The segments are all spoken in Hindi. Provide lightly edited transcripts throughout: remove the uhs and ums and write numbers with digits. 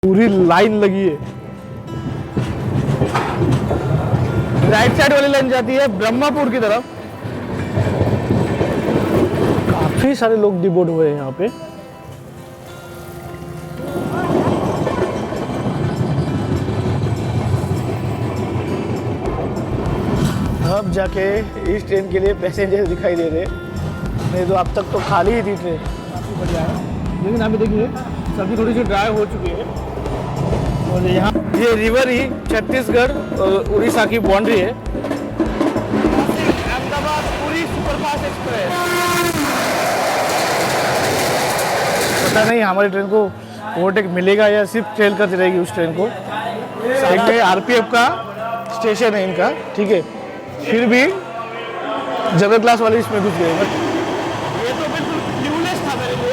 पूरी लाइन लगी है। राइट साइड वाली लाइन जाती है ब्रह्मपुर की तरफ। काफी सारे लोग डिबोर्ड हुए हैं यहाँ पे। अब जाके इस ट्रेन के लिए पैसेंजर दिखाई दे रहे, नहीं तो अब तक तो खाली ही थी ट्रेन। काफ़ी बढ़िया है, लेकिन अभी देखिए सब्जी थोड़ी सी ड्राई हो चुकी है। और यहाँ ये रिवर ही छत्तीसगढ़ और उड़ीसा की बाउंड्री है। अहमदाबाद पूरी सुपरफास्ट एक्सप्रेस। पता नहीं हमारी ट्रेन को ओवरटेक मिलेगा या सिर्फ ट्रेल करती रहेगी उस ट्रेन को। साइड में आरपीएफ का स्टेशन है इनका, ठीक है, फिर भी जनरल क्लास वाले इसमें घुस गए। बट ये तो बिल्कुल क्लूलेस था मेरे लिए।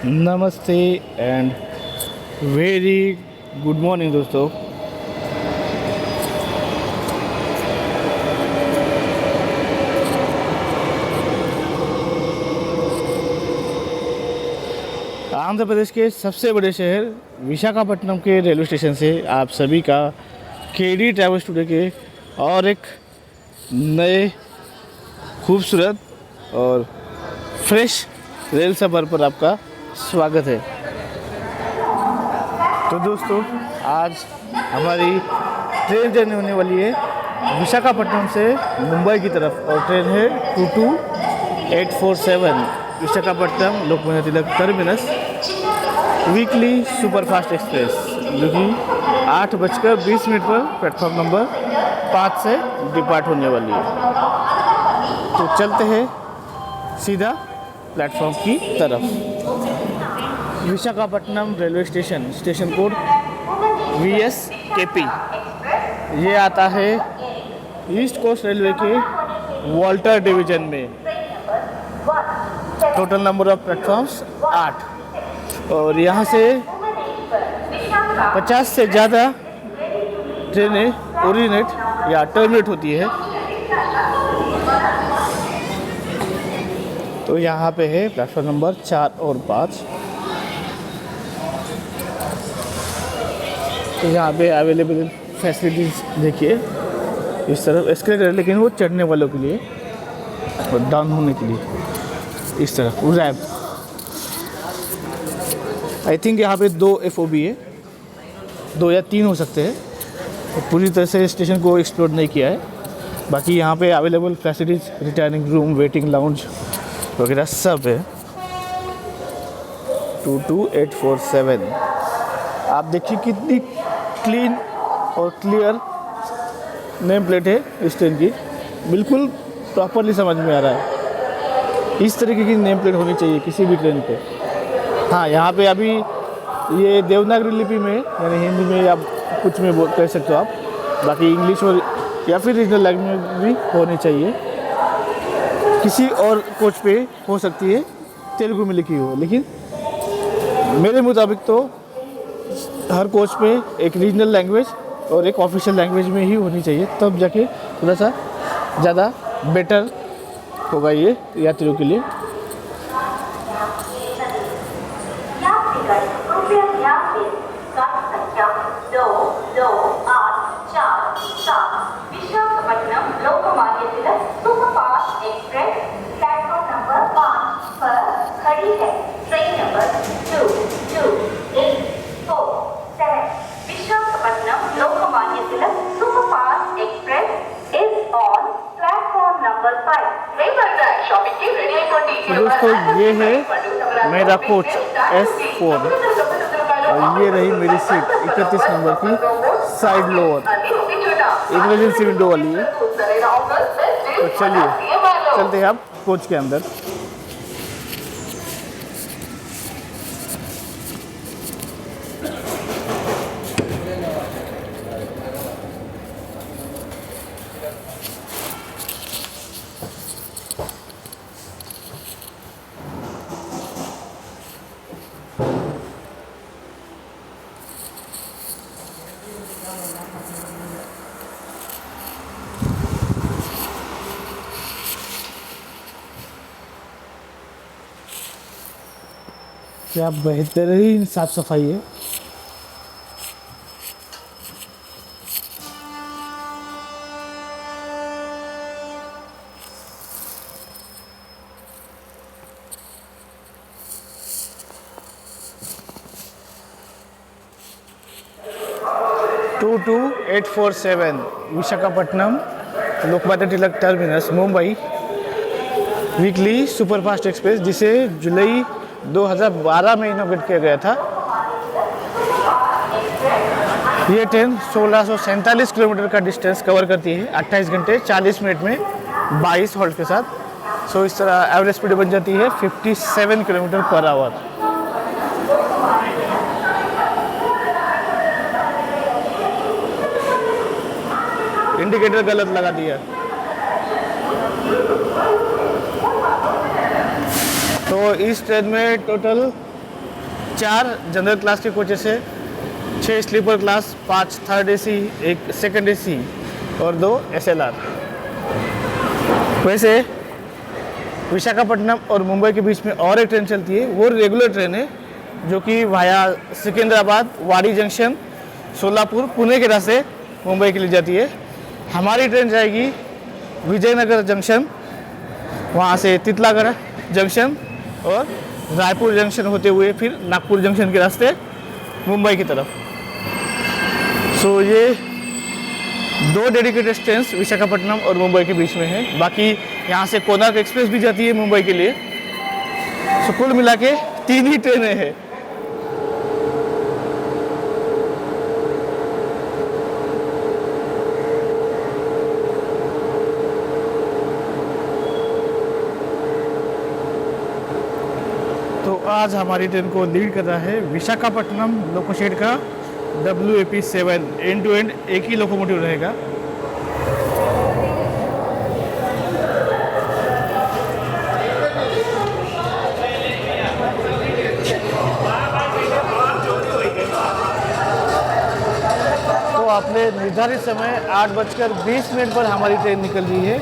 नमस्ते एंड वेरी गुड मॉर्निंग दोस्तों। आंध्र प्रदेश के सबसे बड़े शहर विशाखापट्टनम के रेलवे स्टेशन से आप सभी का केडी ट्रैवल्स टुडे के और एक नए खूबसूरत और फ्रेश रेल सफ़र पर आपका स्वागत है। तो दोस्तों आज हमारी ट्रेन जर्नी होने वाली है विशाखापट्टनम से मुंबई की तरफ, और ट्रेन है 22847 Visakhapatnam Lokmanya Tilak terminus weekly superfast express, जो कि 8:20 पर प्लेटफॉर्म नंबर 5 से डिपार्ट होने वाली है। तो चलते हैं सीधा प्लेटफॉर्म की तरफ। Visakhapatnam railway station, station code VSKP, ये आता है ईस्ट कोस्ट रेलवे के वॉल्टर डिवीजन में। टोटल नंबर ऑफ प्लेटफॉर्म्स 8, और यहाँ से 50 से ज़्यादा ट्रेनें ओरिजिनेट या टर्मिनेट होती है। तो यहाँ पे है प्लेटफॉर्म नंबर 4 और 5। तो यहाँ पे अवेलेबल फैसिलिटीज़ देखिए, इस तरफ एस्केलेटर, लेकिन वो चढ़ने वालों के लिए और डाउन होने के लिए इस तरफ रैंप। आई थिंक यहाँ पे 2 FOB है, 2 या 3 हो सकते हैं। तो पूरी तरह से स्टेशन को एक्सप्लोर नहीं किया है। बाकी यहाँ पे available facilities, retiring room, waiting lounge वगैरह सब है। 22847, आप देखिए कितनी क्लीन और क्लियर नेम प्लेट है इस ट्रेन की, बिल्कुल प्रॉपरली समझ में आ रहा है। इस तरीके की नेम प्लेट होनी चाहिए किसी भी ट्रेन पे। हाँ, यहाँ पे अभी ये देवनागरी लिपि में, यानी हिंदी में या कुछ में कह सकते हो आप। बाकी इंग्लिश और या फिर रीजनल लैंग्वेज में भी होनी चाहिए। किसी और कोच पे हो सकती है तेलुगु में लिखी हो, लेकिन मेरे मुताबिक तो हर कोच पे एक रीजनल लैंग्वेज और एक ऑफिशियल लैंग्वेज में ही होनी चाहिए, तब जाके थोड़ा सा ज़्यादा बेटर होगा ये यात्रियों के लिए। विशाखापट्टनम लोकमान्य तिलक सुपरफास्ट एक्सप्रेस प्लेटफॉर्म नंबर 5 पर खड़ी है। Train number 22847 Visakhapatnam Lokmanya Tilak superfast express is on platform number 5। दोस्तों ये है मेरा कोच S4, और ये रही मेरी सीट 31 नंबर की, साइड लोअर, इमरजेंसी विंडो वाली है। तो चलिए चलते हैं आप कोच के अंदर। क्या बेहतरीन साफ सफाई है। Two 2847 Visakhapatnam Lokmanya Tilak terminus Mumbai weekly superfast express, जिसे जुलाई 2012 में इनोवेट किया गया था। ये ट्रेन 1647 किलोमीटर का डिस्टेंस कवर करती है 28 घंटे 40 मिनट में 22 हॉल्ट के साथ। सो इस तरह एवरेज स्पीड बन जाती है 57 किलोमीटर पर आवर। इंडिकेटर गलत लगा दिया। तो इस ट्रेन में टोटल 4 जनरल क्लास के कोचेस है, 6 sleeper class, 5 third AC, 1 second AC और 2 SLR। वैसे विशाखापट्टनम और मुंबई के बीच में और एक ट्रेन चलती है, वो रेगुलर ट्रेन है जो कि वाया सिकंदराबाद, वाड़ी जंक्शन, सोलापुर, पुणे के रास्ते मुंबई के लिए जाती है। हमारी ट्रेन जाएगी विजयनगर जंक्शन, वहाँ से तितलागढ़ जंक्शन और रायपुर जंक्शन होते हुए फिर नागपुर जंक्शन के रास्ते मुंबई की तरफ। सो ये 2 डेडिकेटेड ट्रेन्स विशाखापट्टनम और मुंबई के बीच में है। बाकी यहाँ से कोणार्क एक्सप्रेस भी जाती है मुंबई के लिए। सो कुल मिला के 3 ही ट्रेनें हैं। तो आज हमारी ट्रेन को लीड कर रहा है विशाखापट्टनम लोकोशेड का WAP7। एंड टू एंड एक ही लोकोमोटिव रहेगा। तो अपने निर्धारित समय 8:20 पर हमारी ट्रेन निकल रही है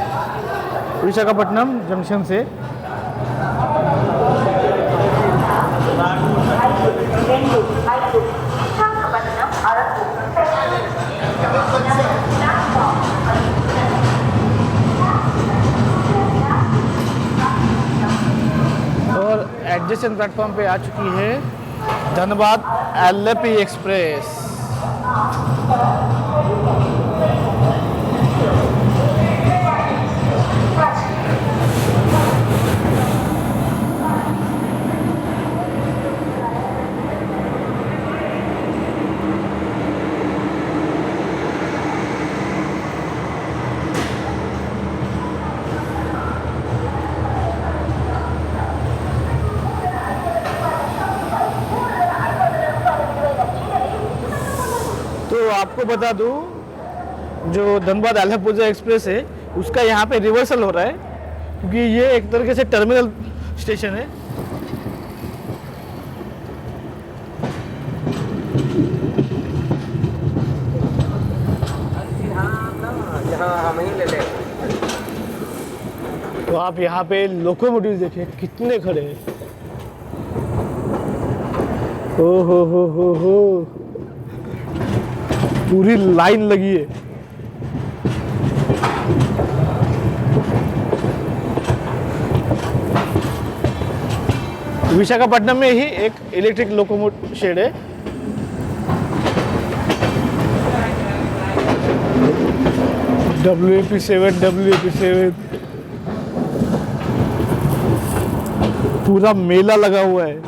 विशाखापट्टनम जंक्शन से। और एडजेसेंट प्लेटफॉर्म पे आ चुकी है धनबाद LP एक्सप्रेस। तो आपको बता दूं, जो धनबाद आलमपुर एक्सप्रेस है उसका यहाँ पे रिवर्सल हो रहा है, क्योंकि ये एक तरीके से टर्मिनल स्टेशन है। हम ही ले लें। तो आप यहाँ पे लोकोमोटिव देखिए कितने खड़े हैं। ओ हो, पूरी लाइन लगी है। विशाखापट्टनम में ही एक इलेक्ट्रिक लोकोमोटिव शेड है। WAP7 पूरा मेला लगा हुआ है।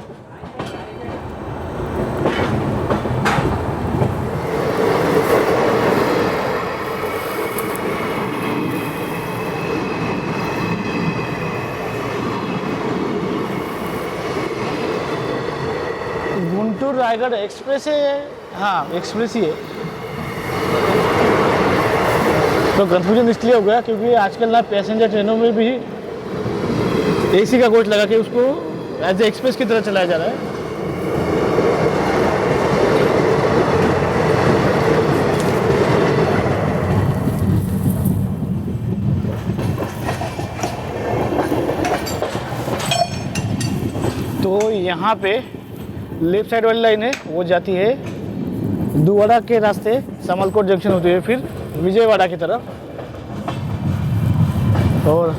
गुंटूर रायगढ़ एक्सप्रेस है, हाँ एक्सप्रेस ही है। तो कंफ्यूजन इसलिए हो गया क्योंकि आजकल ना पैसेंजर ट्रेनों में भी AC का कोच लगा के उसको एज ए एक्सप्रेस की तरह चलाया जा रहा है। तो यहाँ पे लेफ्ट साइड वाली लाइन है वो जाती है दुवाड़ा के रास्ते, समलकोट जंक्शन होती है, फिर विजयवाड़ा की तरफ। और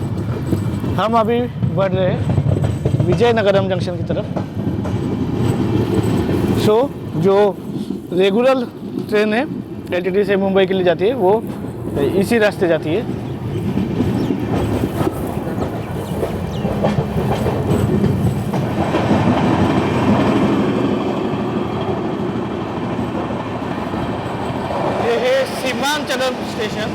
हम अभी बढ़ रहे हैं विजयनगरम जंक्शन की तरफ। सो जो रेगुलर ट्रेन है एलटीटी से मुंबई के लिए जाती है वो इसी रास्ते जाती है। ये है सीमांचलम स्टेशन।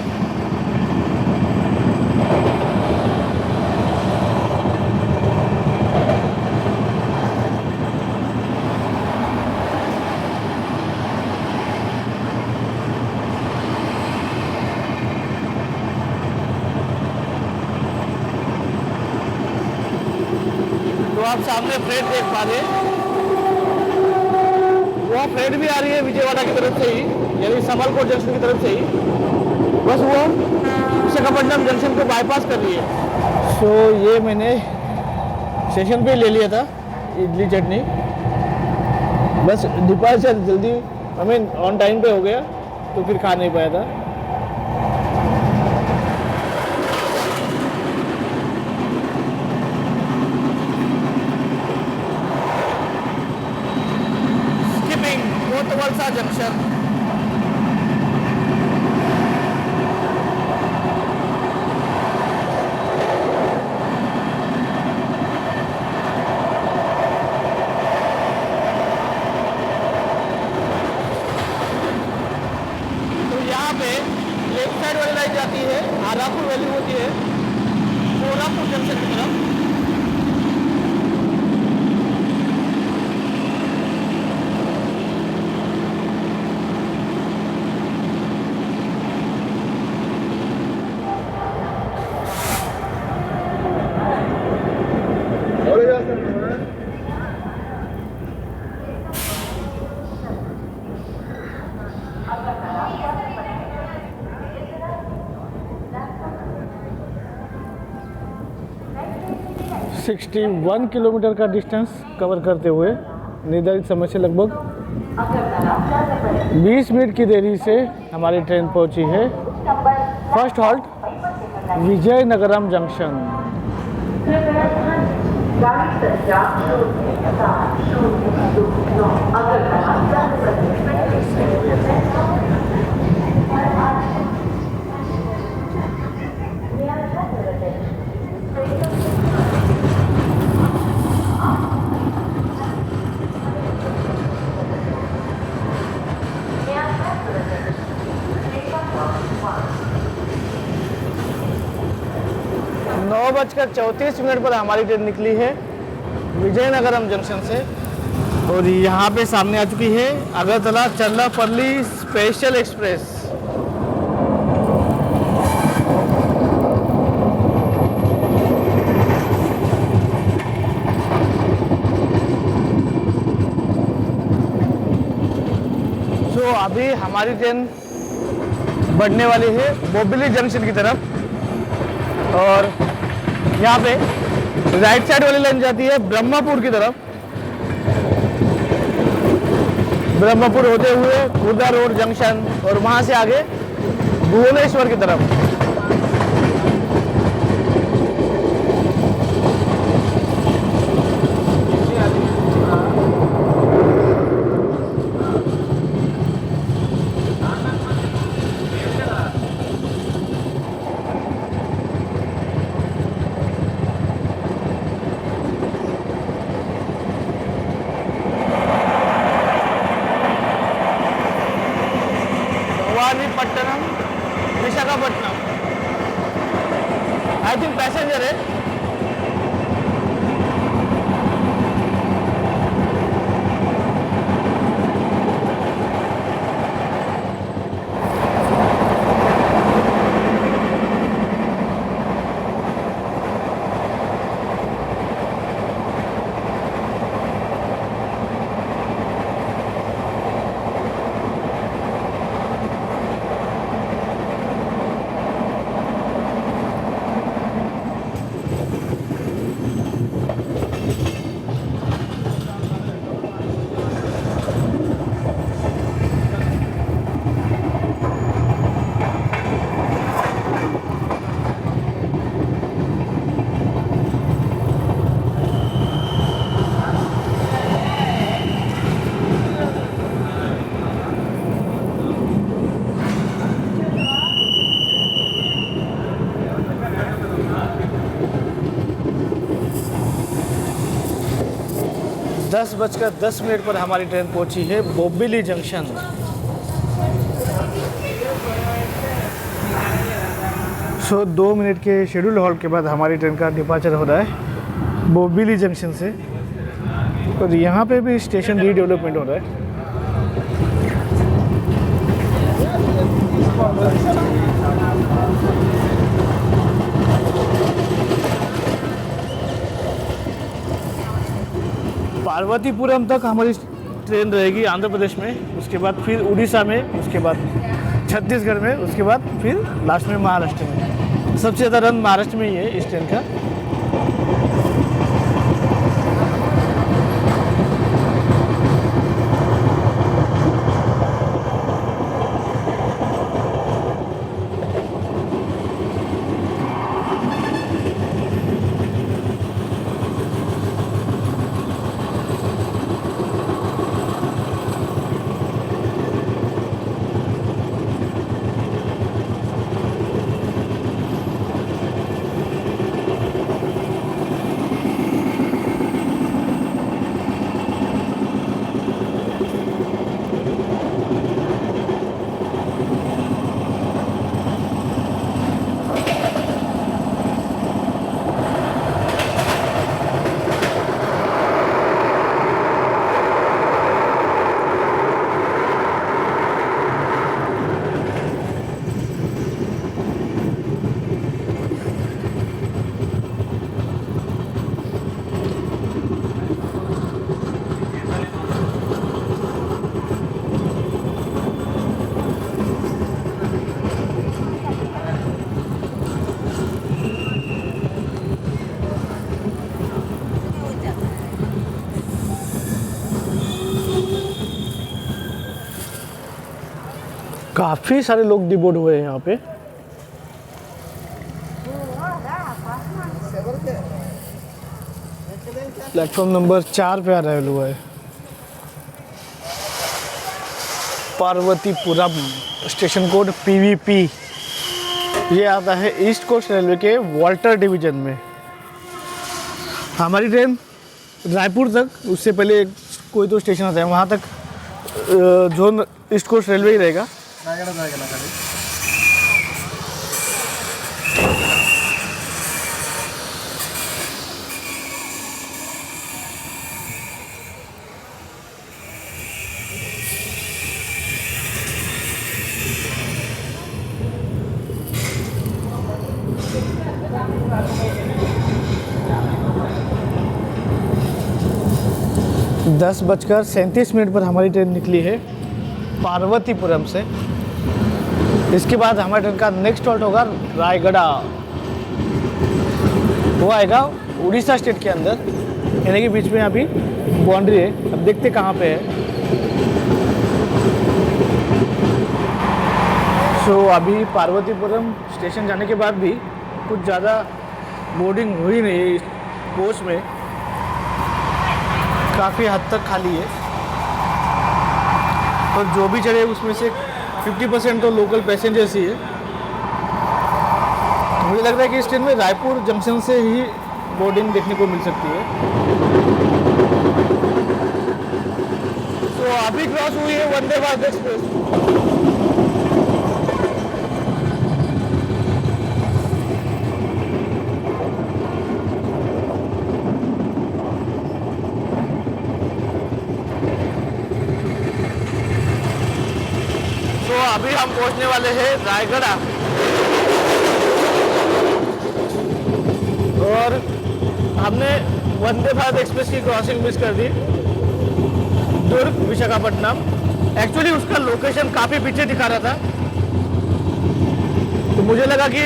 तो आप सामने फ्रेट देख पा रहे हैं, वो फ्रेट भी आ रही है विजयवाड़ा की तरफ से ही, यानी समलकोट जंक्शन की तरफ से ही, बस वो विशाखापट्टनम जंक्शन को बाईपास कर रही है। सो ये मैंने स्टेशन पे ले लिया था इडली चटनी, बस डिपार्चर जल्दी ऑन टाइम पे हो गया तो फिर खा नहीं पाया था। कोतवाल जंक्शन। तो यहाँ पे लेफ्ट साइड वाली लाइन जाती है, आरापुर वैली होती है कोल्हापुर जंक्शन की तरफ। सिक्सटी 61 किलोमीटर का डिस्टेंस कवर करते हुए निर्धारित समय से लगभग 20 मिनट की देरी से हमारी ट्रेन पहुंची है। First halt Vizianagaram junction. गाड़ी संख्या 0709 नौ बजकर 34 मिनट पर हमारी ट्रेन निकली है विजयनगरम जंक्शन से, और यहाँ पे सामने आ चुकी है अगरतला चरलापल्ली स्पेशल एक्सप्रेस। तो अभी हमारी ट्रेन बढ़ने वाली है बोबिली जंक्शन की तरफ, और यहाँ पे राइट साइड वाली लाइन जाती है ब्रह्मपुर की तरफ। ब्रह्मपुर होते हुए खुर्दा रोड जंक्शन और वहाँ से आगे भुवनेश्वर की तरफ। Pattanam Visakhapatnam, I think passenger है। 10:10 पर हमारी ट्रेन पहुंची है बोबिली जंक्शन। सो 2 मिनट के शेड्यूल हॉल्ट के बाद हमारी ट्रेन का डिपार्चर हो रहा है बोबिली जंक्शन से। और यहाँ पे भी स्टेशन रीडेवलपमेंट हो रहा है। पार्वतीपुरम तक हमारी ट्रेन रहेगी आंध्र प्रदेश में, उसके बाद फिर उड़ीसा में, उसके बाद छत्तीसगढ़ में, उसके बाद फिर लास्ट में महाराष्ट्र में। सबसे ज़्यादा रन महाराष्ट्र में ही है इस ट्रेन का। काफ़ी सारे लोग डिबोर्ड हुए हैं यहाँ पे। प्लेटफॉर्म नंबर 4 पे अराइवल हुआ है। Parvatipuram, station code PVP। ये आता है ईस्ट कोस्ट रेलवे के वॉल्टर डिवीजन में। हमारी ट्रेन रायपुर तक, उससे पहले कोई तो स्टेशन आता है वहाँ तक जोन ईस्ट कोस्ट रेलवे ही रहेगा। दस बजकर 37 मिनट पर हमारी ट्रेन निकली है पार्वतीपुरम से। इसके बाद हमारी ट्रेन का नेक्स्ट हॉल्ट होगा रायगढ़ा। वो आएगा उड़ीसा स्टेट के अंदर, यानी कि बीच में अभी बाउंड्री है। अब देखते कहाँ पे है। सो अभी पार्वतीपुरम स्टेशन जाने के बाद भी कुछ ज़्यादा बोर्डिंग हुई नहीं है इस कोच में, काफ़ी हद तक खाली है। और जो भी चढ़े उसमें से 50% तो लोकल पैसेंजर्स ही है। मुझे लग रहा है कि इस ट्रेन में रायपुर जंक्शन से ही बोर्डिंग देखने को मिल सकती है। तो अभी क्रॉस हुई है वंदे भारत एक्सप्रेस। तो अभी हम पहुंचने वाले हैं रायगढ़ा। और हमने वंदे भारत एक्सप्रेस की क्रॉसिंग मिस कर दी, दुर्ग विशाखापट्टनम। एक्चुअली उसका लोकेशन काफ़ी पीछे दिखा रहा था, तो मुझे लगा कि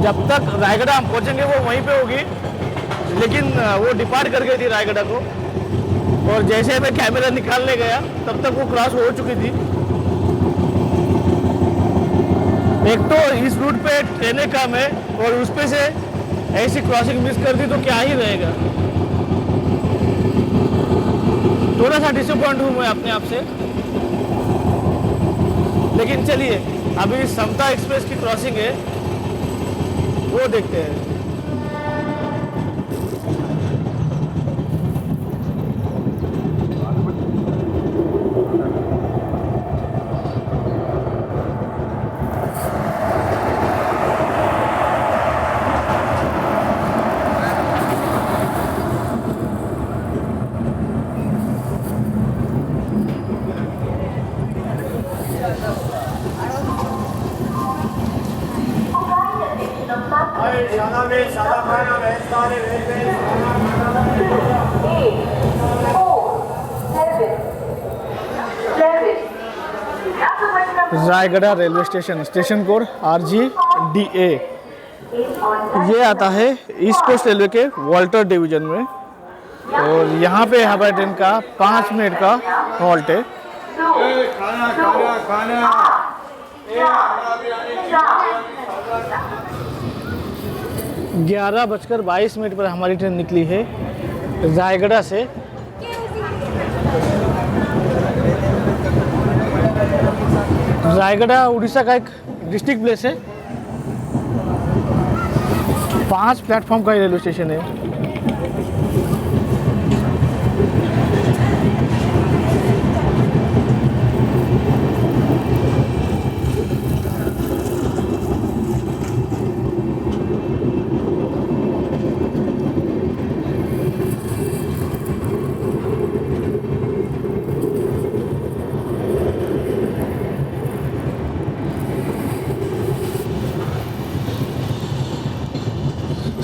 जब तक रायगढ़ा हम पहुंचेंगे वो वहीं पे होगी, लेकिन वो डिपार्ट कर गई थी रायगढ़ा को। और जैसे मैं कैमरा निकालने गया तब तक वो क्रॉस हो चुकी थी। एक तो इस रूट पे ट्रेनें कम है और उस पे से ऐसी क्रॉसिंग मिस कर दी तो क्या ही रहेगा। थोड़ा सा डिसअपॉइंट हूँ मैं अपने आप से, लेकिन चलिए अभी समता एक्सप्रेस की क्रॉसिंग है, वो देखते हैं। Raigarh railway station, station code RGDA। ये आता है ईस्ट कोस्ट रेलवे के वॉल्टर डिवीजन में, और यहाँ पे हवाई ट्रेन का 5 मिनट का हॉल्ट है। खाना 11:22 पर हमारी ट्रेन निकली है रायगढ़ से। रायगढ़ उड़ीसा का एक डिस्ट्रिक्ट प्लेस है। 5 प्लेटफॉर्म का रेलवे स्टेशन है।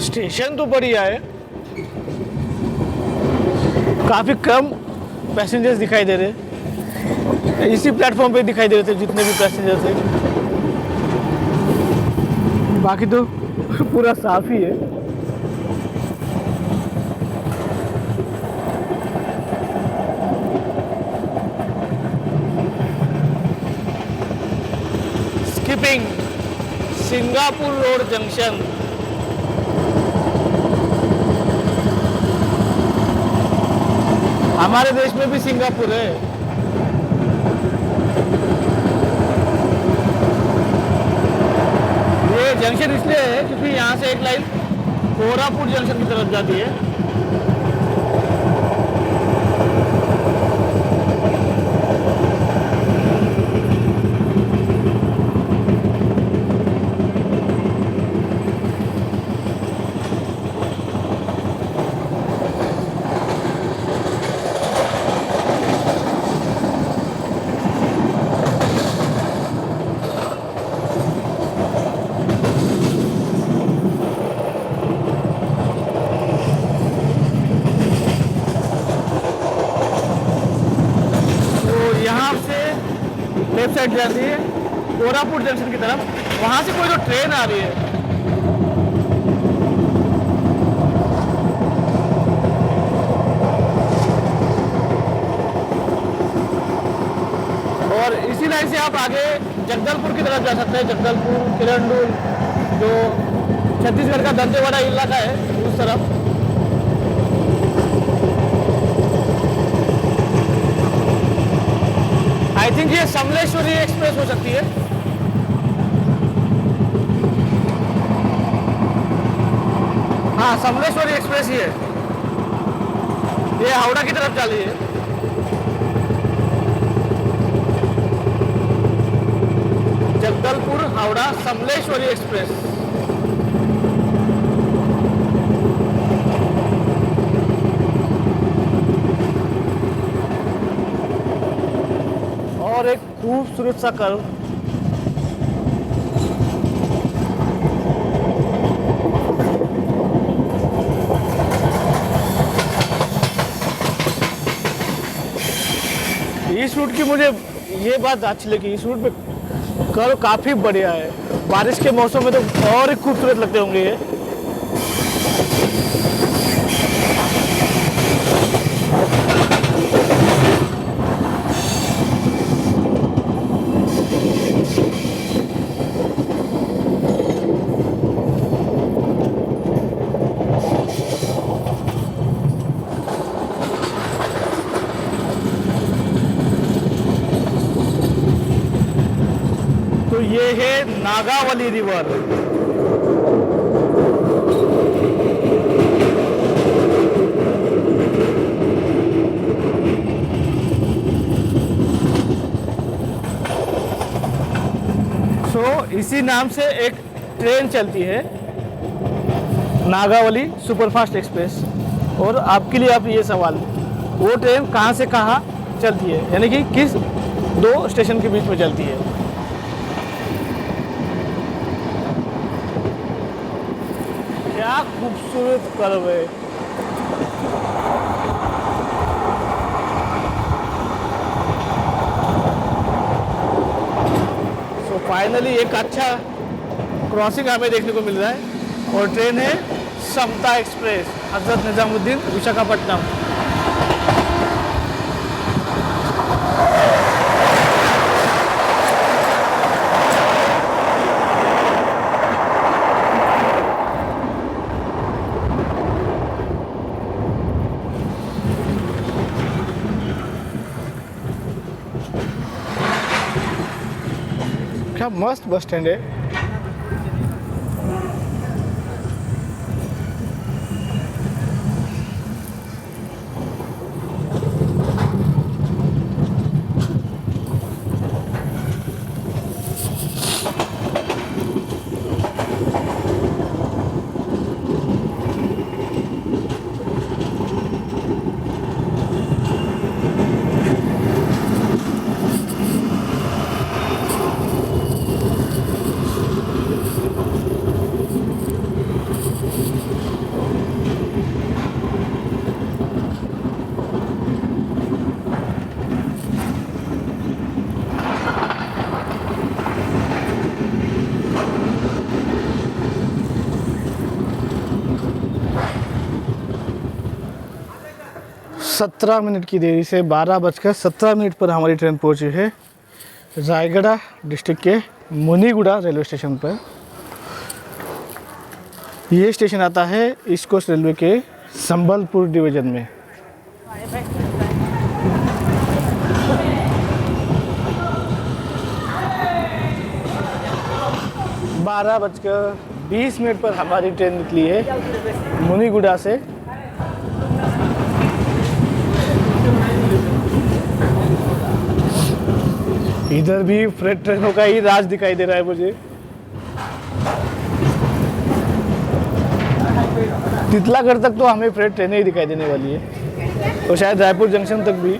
स्टेशन तो बढ़िया है, काफ़ी कम पैसेंजर्स दिखाई दे रहे। इसी प्लेटफॉर्म पे दिखाई दे रहे थे जितने भी पैसेंजर थे, बाकी तो पूरा साफ ही है। Skipping Singapore road junction. हमारे देश में भी सिंगापुर है। ये जंक्शन इसलिए है क्योंकि यहाँ से एक लाइन कोरापुट जंक्शन की तरफ जाती है। लेफ्ट साइड जाती है कोरापुट जंक्शन की तरफ, वहाँ से कोई तो ट्रेन आ रही है। और इसी लाइन से आप आगे जगदलपुर की तरफ जा सकते हैं। जगदलपुर, किरंदुल, जो छत्तीसगढ़ का दंतेवाड़ा इलाका है उस तरफ। आई थिंक ये समलेश्वरी एक्सप्रेस हो सकती है। हाँ, समलेश्वरी एक्सप्रेस ही है। ये हावड़ा की तरफ चली है। जगदलपुर हावड़ा समलेश्वरी एक्सप्रेस। और एक खूबसूरत सा कर्व। इस रूट की मुझे ये बात अच्छी लगी, इस रूट पे कर्व काफ़ी बढ़िया है। बारिश के मौसम में तो और ही खूबसूरत लगते होंगे ये। तो ये है नागावली रिवर। इसी नाम से एक ट्रेन चलती है, नागावली सुपरफास्ट एक्सप्रेस। और आपके लिए आप ये सवाल, वो ट्रेन कहाँ से कहाँ चलती है, यानी कि किस 2 स्टेशन के बीच में चलती है। क्या खूबसूरत कर्व है। सो फाइनली एक अच्छा क्रॉसिंग हमें देखने को मिल रहा है और ट्रेन है समता एक्सप्रेस हजरत निजामुद्दीन विशाखापट्टनम। क्या मस्त बस स्टैंड है। सत्रह मिनट की देरी से 12:17 पर हमारी ट्रेन पहुंची है रायगढ़ डिस्ट्रिक्ट के मुनीगुड़ा रेलवे स्टेशन पर। ये स्टेशन आता है ईस्ट कोस्ट रेलवे के संबलपुर डिवीज़न में। बारह बजकर 20 मिनट पर हमारी ट्रेन निकली है मुनीगुड़ा से। इधर भी फ्रेट ट्रेनों का ही राज दिखाई दे रहा है मुझे। तितलागढ़ तक तो हमें फ्रेट ट्रेनें ही दिखाई देने वाली है और शायद रायपुर जंक्शन तक भी।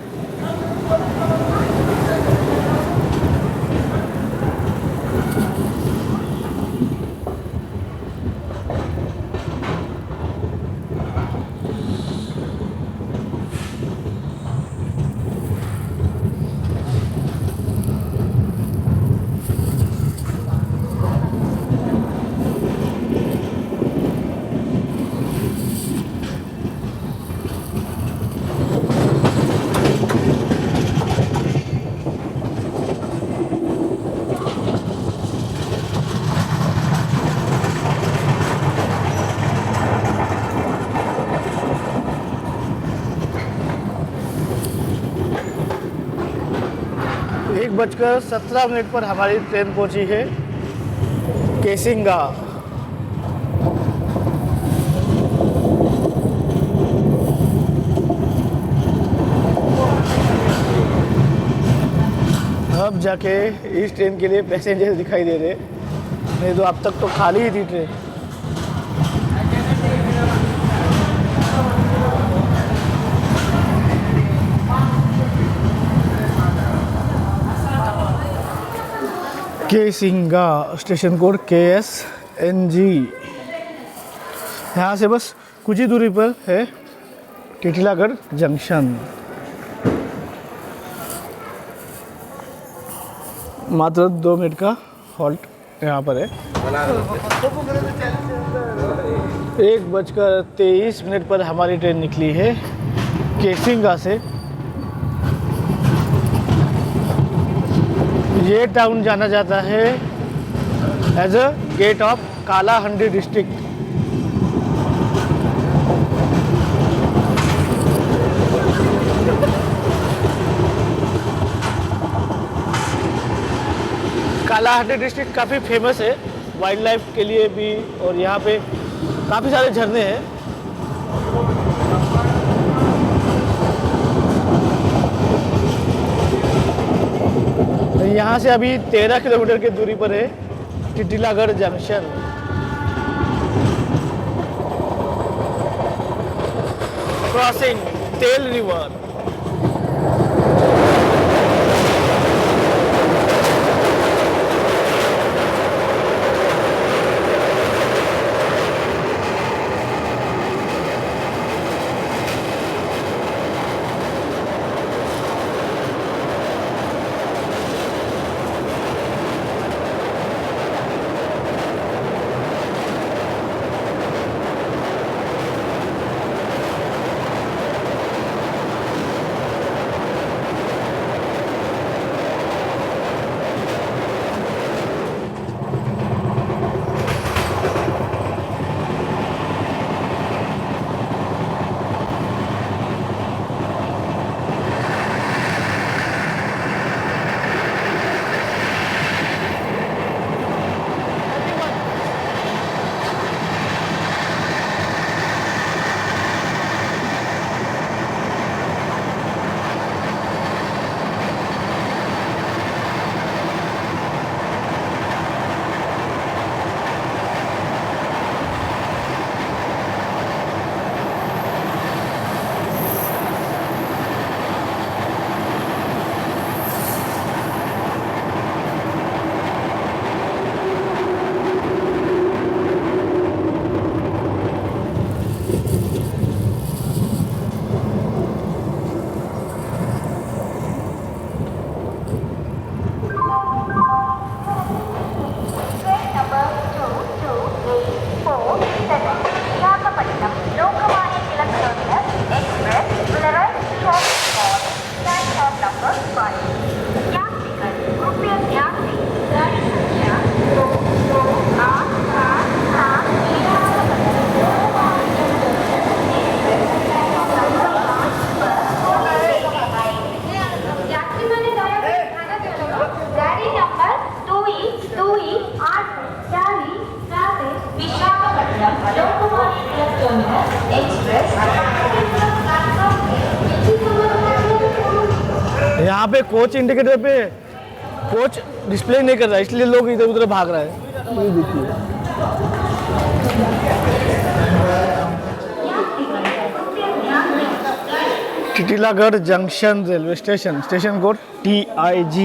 एक बजकर 17 मिनट पर हमारी ट्रेन पहुंची है केसिंगा। अब जाके इस ट्रेन के लिए पैसेंजर दिखाई दे रहे, नहीं तो अब तक तो खाली ही थी train. Kesinga station code KSNG। यहाँ से बस कुछ ही दूरी पर है टिटलागढ़ जंक्शन। मात्र 2 मिनट का हॉल्ट यहाँ पर है। 1:23 पर हमारी ट्रेन निकली है केसिंगा से। ये टाउन जाना जाता है as a gate of Kalahandi district. Kalahandi district काफ़ी फेमस है वाइल्ड लाइफ के लिए भी और यहाँ पे काफ़ी सारे झरने हैं। यहाँ से अभी 13 किलोमीटर की दूरी पर है टिटलागढ़ जंक्शन। क्रॉसिंग तेल रिवर। 8 है। 4 है विशाखापट्टनम लोकमान्य तिलक टर्मिनस एक्सप्रेस यहाँ पे कोच इंडिकेटर पे कोच डिस्प्ले नहीं कर रहा है, इसलिए लोग इधर उधर भाग रहा है। ये देखिए, Titilagarh junction railway station, station code TIG।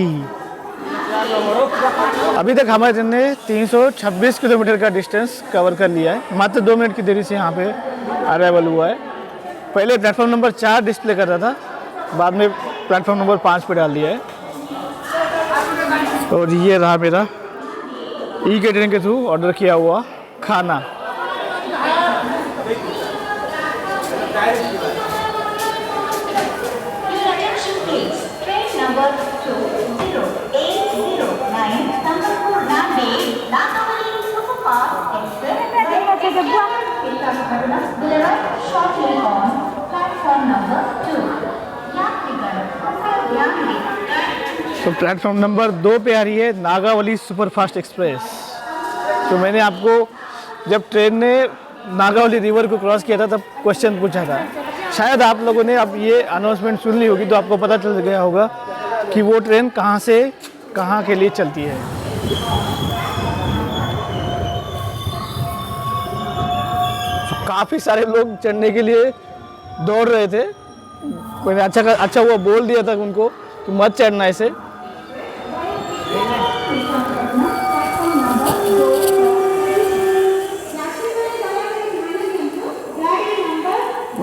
अभी तक हमारे ट्रेन ने 326 किलोमीटर का डिस्टेंस कवर कर लिया है। मात्र 2 मिनट की देरी से यहाँ पे अराइवल हुआ है। पहले प्लेटफॉर्म नंबर 4 डिस्प्ले कर रहा था, बाद में प्लेटफॉर्म नंबर 5 पे डाल दिया है। और ये रहा मेरा ई-कैटरिंग के थ्रू ऑर्डर किया हुआ खाना। Train number 20809 Sambalpur Nanded Nagavali superfast express shortly on platform number 2। यात्रीगण कृपया ध्यान दें। तो प्लेटफॉर्म नंबर 2 पे आ रही है नागावली सुपरफास्ट एक्सप्रेस। तो मैंने आपको जब ट्रेन ने नागावली रिवर को क्रॉस किया था तब क्वेश्चन पूछा था, शायद आप लोगों ने अब ये अनाउंसमेंट सुन ली होगी, तो आपको पता चल गया होगा कि वो ट्रेन कहाँ से कहाँ के लिए चलती है। तो काफ़ी सारे लोग चढ़ने के लिए दौड़ रहे थे। मैंने अच्छा वो बोल दिया था उनको कि मत चढ़ना ऐसे।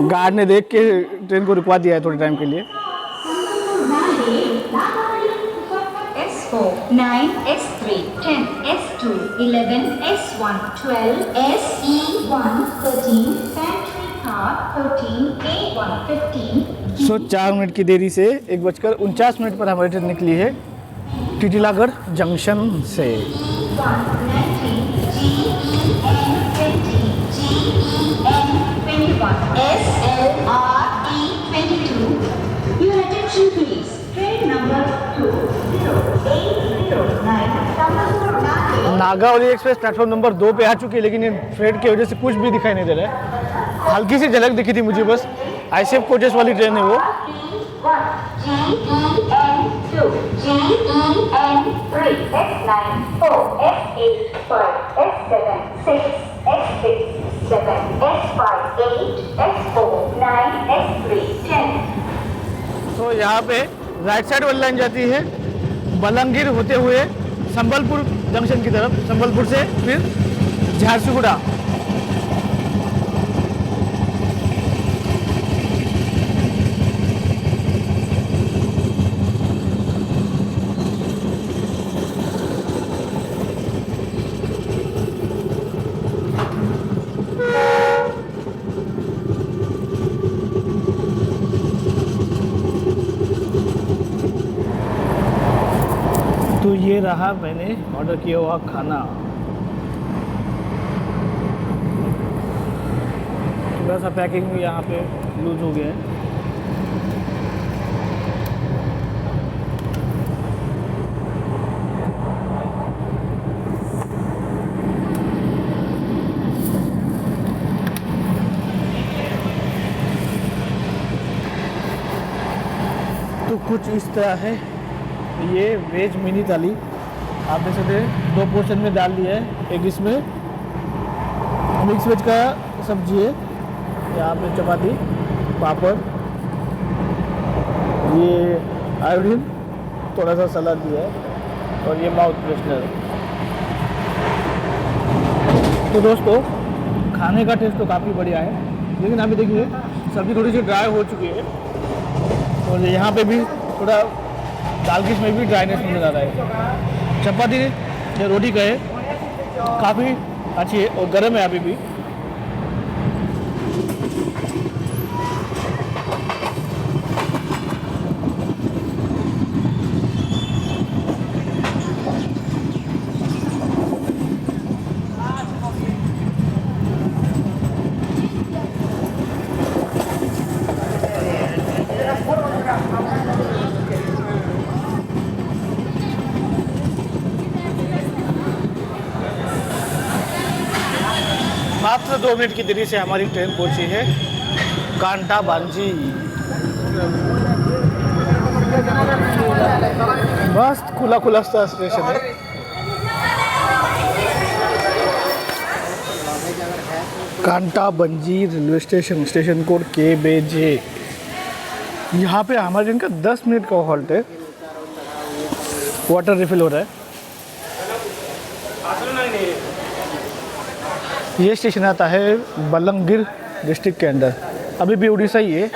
गार्ड ने देख के ट्रेन को रुकवा दिया है थोड़े टाइम के लिए। S4 9 S3 10 S2 11 S1 12 SE1 13 pantry car 14 A1 15। सो 4 मिनट की देरी से 1:49 पर हमारी ट्रेन निकली है टिटिलागढ़ जंक्शन से। नागावली एक्सप्रेस प्लेटफॉर्म नंबर 2 पे आ चुकी है, लेकिन फ्रेट की वजह से कुछ भी दिखाई नहीं दे रहा है। हल्की सी झलक दिखी थी मुझे बस। ICF कोचेस वाली ट्रेन है वो। तो यहाँ पे राइट साइड वाली लाइन जाती है बलंगीर होते हुए संबलपुर जंक्शन की तरफ, संबलपुर से फिर झारसुगुड़ा। तो ये रहा मैंने ऑर्डर किया हुआ खाना। थोड़ा सा पैकिंग भी यहाँ पे लूज हो गया है। तो कुछ इस तरह है ये वेज मिनी थाली। आप देख सकते हैं 2 पोर्शन में डाल दिया है। एक इसमें मिक्स वेज का सब्जी है, यहाँ पे चपाती, पापड़, ये आयोडीन, थोड़ा सा सलाद दिया है और ये माउथ फ्रेशनर। तो दोस्तों खाने का टेस्ट तो काफ़ी बढ़िया है, लेकिन अभी देखिए सब्ज़ी थोड़ी सी ड्राई हो चुकी है और यहाँ पे भी थोड़ा दाल किस में भी ड्राइनेस नजर आ रहा है। चपाती या रोटी का है काफ़ी अच्छी है और गर्म है अभी भी। मात्र 2 मिनट की देरी से हमारी ट्रेन पहुंची है कांटा बांजी। मस्त खुला खुला सा स्टेशन है। कांटा bungee railway station, station code KBJ। यहाँ पे हमारे ट्रेन का 10 मिनट का हॉल्ट है। वाटर रिफिल हो रहा है। ये स्टेशन आता है बलंगीर डिस्ट्रिक्ट के अंदर, अभी भी उड़ीसा ही है।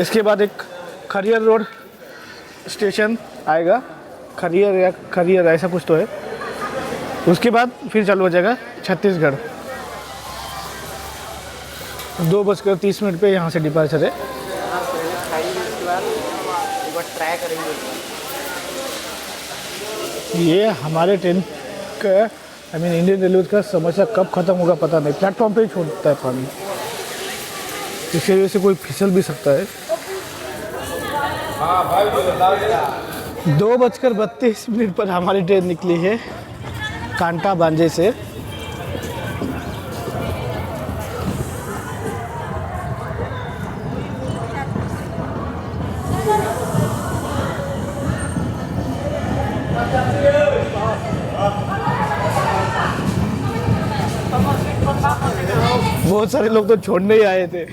इसके बाद एक खरियर रोड स्टेशन आएगा, खरियर या खरियर ऐसा कुछ तो है। उसके बाद फिर चालू हो जाएगा छत्तीसगढ़। 2:30 पे यहाँ से डिपार्चर है। ये हमारे ट्रेन का इंडियन रेलवे का समस्या कब ख़त्म होगा पता नहीं। प्लेटफॉर्म पे ही छोड़ता है पानी, इसकी वजह से कोई फिसल भी सकता है। 2:32 पर हमारी ट्रेन निकली है कांटा बांजे से। बहुत सारे लोग तो छोड़ने ही आए थे।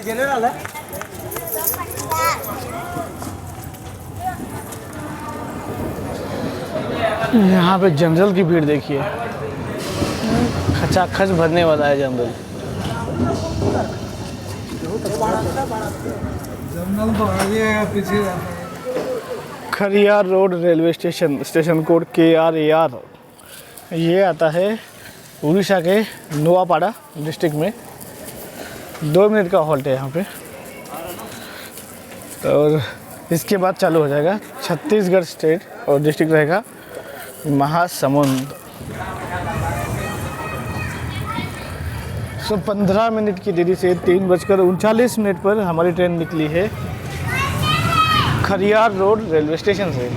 जनरल है। यहाँ पे जनरल की भीड़ देखिए, खचाखच भरने वाला है जनरल। जनरल तो आगे पीछे। Khariar road railway station, station code KRAR। ये आता है उड़ीसा के नोआपाड़ा डिस्ट्रिक्ट में। 2 मिनट का हॉल्ट है यहाँ पे, और इसके बाद चालू हो जाएगा छत्तीसगढ़ स्टेट और डिस्ट्रिक्ट रहेगा महासमुंद। 15 मिनट की देरी से 3:39 पर हमारी ट्रेन निकली है खरियार रोड रेलवे स्टेशन से।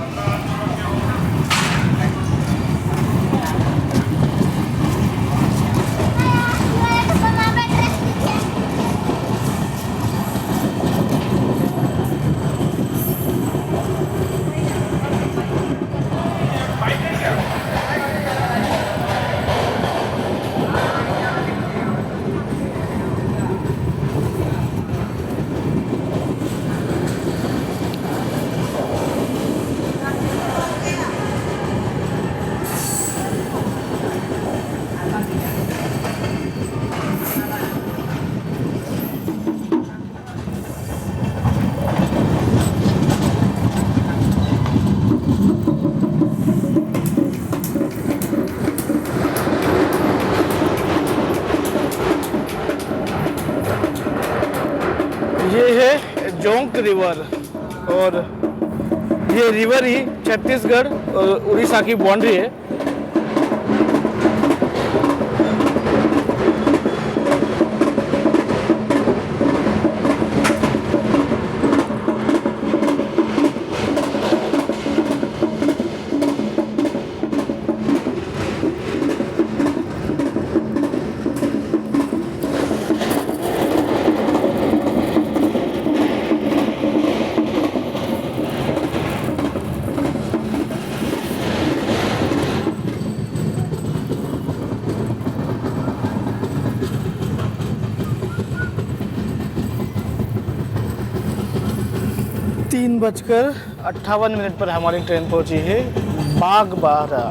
ये है जोंक रिवर, और ये रिवर ही छत्तीसगढ़ और उड़ीसा की बाउंड्री है। तीन 3:58 पर हमारी ट्रेन पहुंची है बागबाहरा।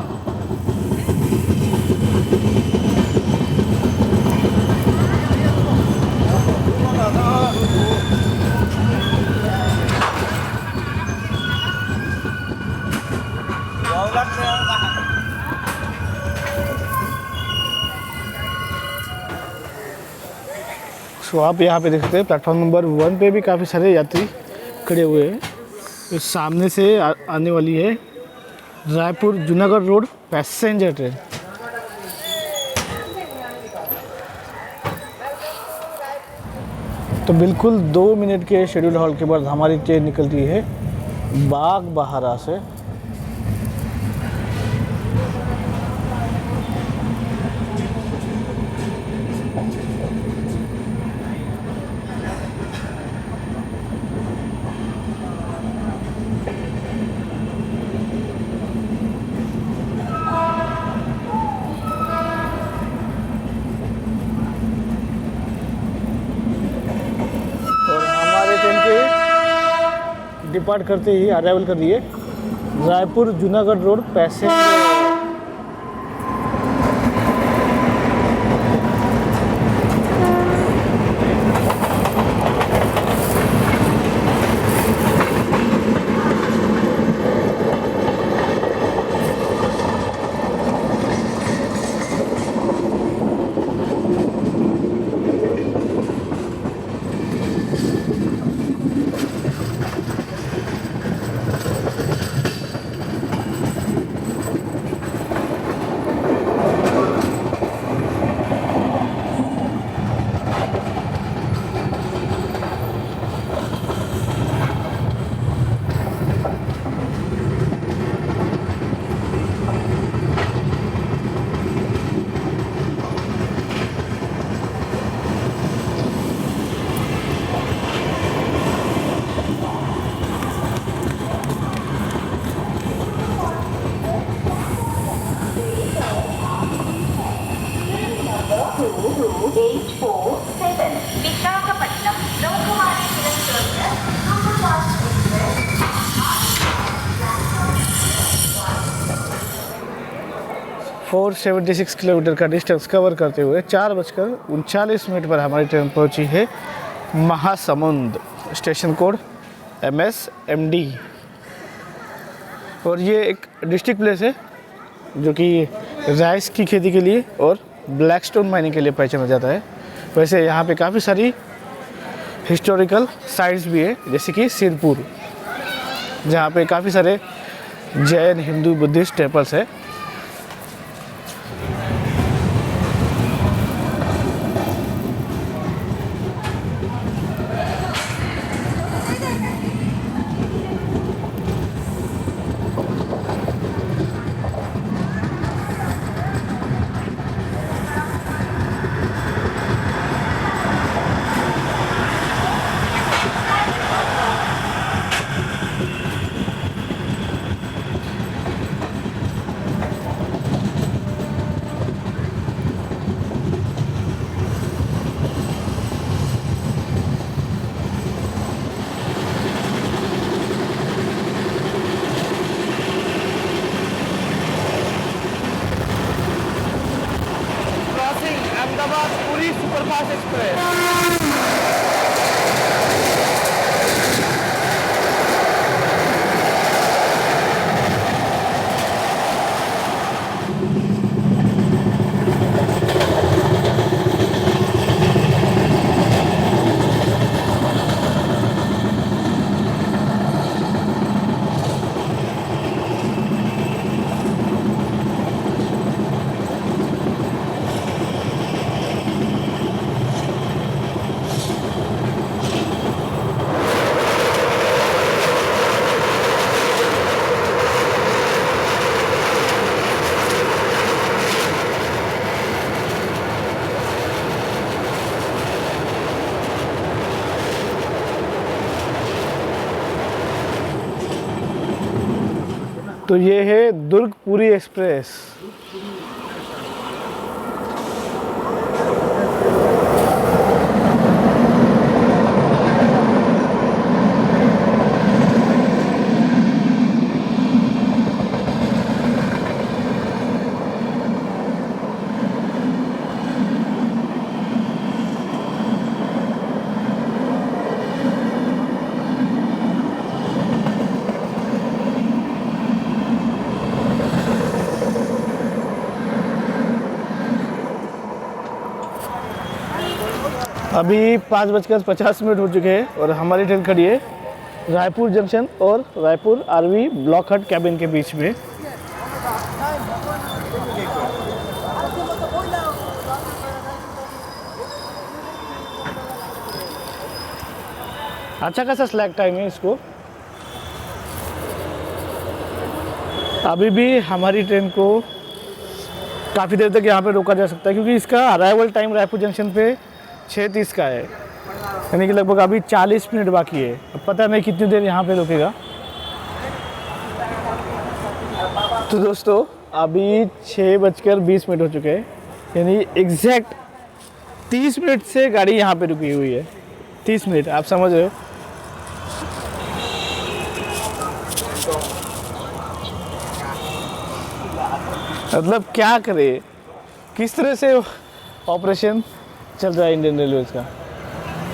सो आप यहाँ पे देख सकते हैं प्लेटफॉर्म नंबर 1 पे भी काफ़ी सारे यात्री खड़े हुए हैं। तो सामने से आने वाली है Raipur Junagadh road passenger train. तो बिल्कुल 2 मिनट के शेड्यूल हॉल्ट के बाद हमारी ट्रेन निकलती है बागबाहरा से। डिपार्ट करते ही अराइवल कर दिए Raipur Junagadh road passenger. Visakhapatnam Lokmanya Tilak terminus superfast express 476 kilometre का डिस्टेंस कवर करते हुए 4:39 पर हमारी ट्रेन पहुंची है महासमुंद। Station code MSMD। और ये एक डिस्ट्रिक्ट प्लेस है जो कि राइस की खेती के लिए और ब्लैकस्टोन माइनिंग के लिए पहचाना जाता है। वैसे यहाँ पे काफ़ी सारी हिस्टोरिकल साइट्स भी है, जैसे कि सिरपुर, जहाँ पे काफ़ी सारे जैन, हिंदू, बुद्धिस्ट टेम्पल्स है। अहमदाबाद पूरी सुपरफास्ट एक्सप्रेस। तो ये है दुर्ग पुरी एक्सप्रेस। अभी 5:50 हो चुके हैं और हमारी ट्रेन खड़ी है रायपुर जंक्शन और रायपुर आरवी ब्लॉक हट कैबिन के बीच में। अच्छा खासा स्लैक टाइम है इसको। अभी भी हमारी ट्रेन को काफ़ी देर तक यहाँ पे रोका जा सकता है क्योंकि इसका अराइवल टाइम रायपुर जंक्शन पे 6:30 का है, यानी कि लगभग अभी 40 मिनट बाकी है। अब पता नहीं कितनी देर यहाँ पे रुकेगा। तो दोस्तों अभी 6:20 हो चुके हैं, यानी एग्जैक्ट 30 मिनट से गाड़ी यहाँ पे रुकी हुई है। 30 मिनट, आप समझ रहे हो। मतलब क्या करे, किस तरह से ऑपरेशन चल रहा है इंडियन रेलवेज का।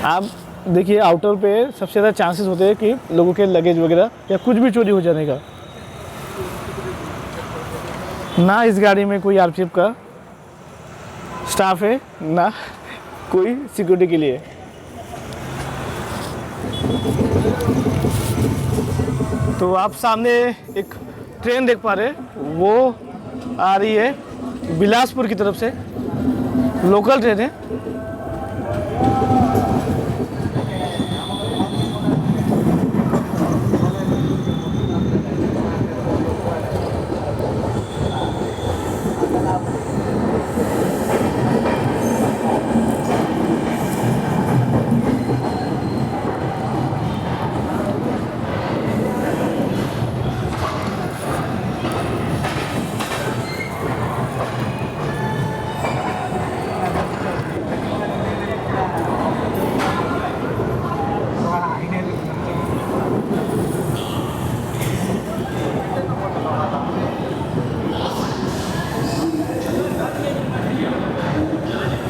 आप देखिए आउटर पे सबसे ज़्यादा चांसेस होते हैं कि लोगों के लगेज वगैरह या कुछ भी चोरी हो जाने का। ना इस गाड़ी में कोई आरपीएफ का स्टाफ है, ना कोई सिक्योरिटी के लिए। तो आप सामने एक ट्रेन देख पा रहे हैं, वो आ रही है बिलासपुर की तरफ से, लोकल ट्रेन है।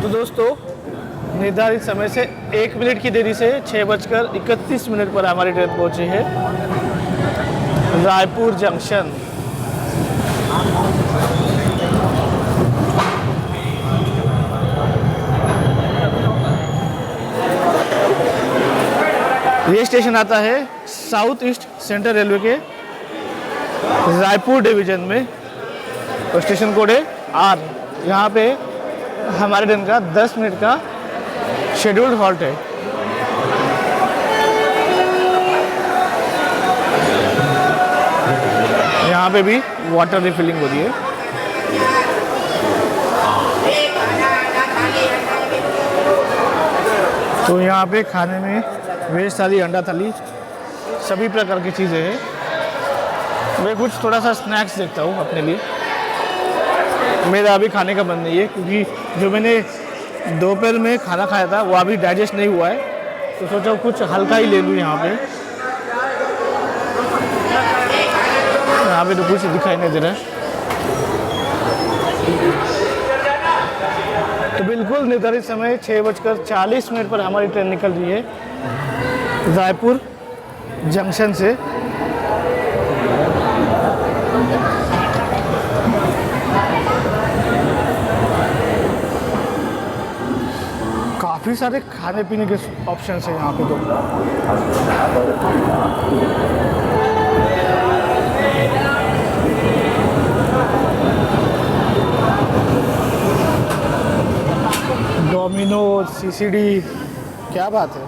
दोस्तों निर्धारित समय से 1 मिनट की देरी से 6:31 पर हमारी ट्रेन पहुंची है रायपुर जंक्शन। ये स्टेशन आता है साउथ ईस्ट सेंट्रल रेलवे के रायपुर डिवीजन में और स्टेशन कोड है R। यहाँ पे हमारे ट्रेन का 10 मिनट का शेड्यूल्ड हॉल्ट है। यहाँ पे भी वाटर रिफिलिंग हो रही है। तो यहाँ पे खाने में वेज थाली, अंडा थाली, सभी प्रकार की चीज़ें हैं। मैं कुछ थोड़ा सा स्नैक्स देखता हूँ अपने लिए। मेरा अभी खाने का मन नहीं है क्योंकि जो मैंने दोपहर में खाना खाया था वो अभी डाइजेस्ट नहीं हुआ है, तो सोचा कुछ हल्का ही ले लूँ। यहाँ पे तो कुछ दिखाई नहीं दे रहा है। तो बिल्कुल निर्धारित समय 6:40 पर हमारी ट्रेन निकल रही है रायपुर जंक्शन से। काफ़ी सारे खाने पीने के ऑप्शंस हैं यहाँ पे। तो डोमिनोज, सीसीडी, क्या बात है।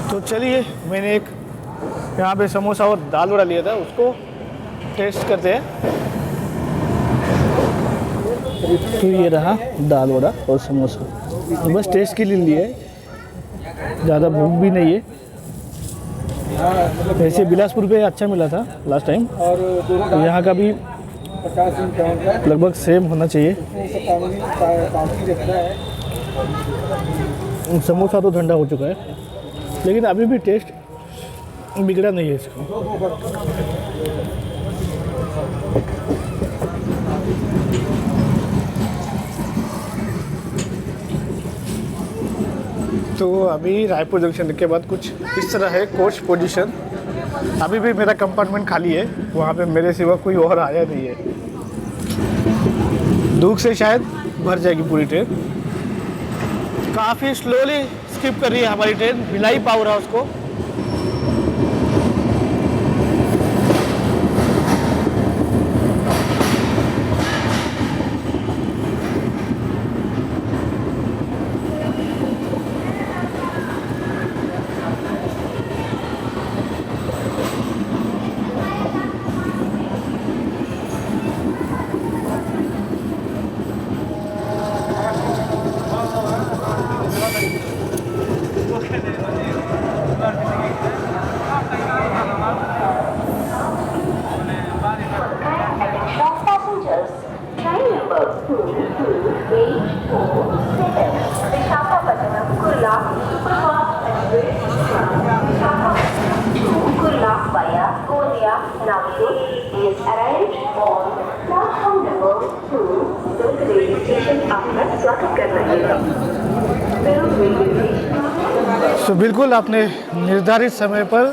तो चलिए, मैंने एक यहाँ पे समोसा और दाल वड़ा लिया था, उसको टेस्ट करते हैं। तो ये रहा दाल वड़ा और समोसा, तो बस टेस्ट के लिए लिए, ज़्यादा भूख भी नहीं है। वैसे बिलासपुर पे अच्छा मिला था लास्ट टाइम, तो यहाँ का भी लगभग सेम होना चाहिए। समोसा तो ठंडा हो चुका है, लेकिन अभी भी टेस्ट बिगड़ा नहीं है इसको। तो अभी रायपुर जंक्शन के बाद कुछ इस तरह है कोच पोजीशन। अभी भी मेरा कंपार्टमेंट खाली है, वहाँ पे मेरे सिवा कोई और आया नहीं है। दुर्ग से शायद भर जाएगी पूरी ट्रेन। काफ़ी स्लोली स्किप कर रही है हमारी ट्रेन भिलाई पावर हाउस को। Attention passengers, train number 22847, Visakhapatnam, Kurla, Superfast Express, Visakhapatnam to Kurla via Gondia, Nagpur is arrived on platform number 2, Durg railway station आपका स्वागत कर रहे हैं। Durg railway station। तो बिल्कुल आपने निर्धारित समय पर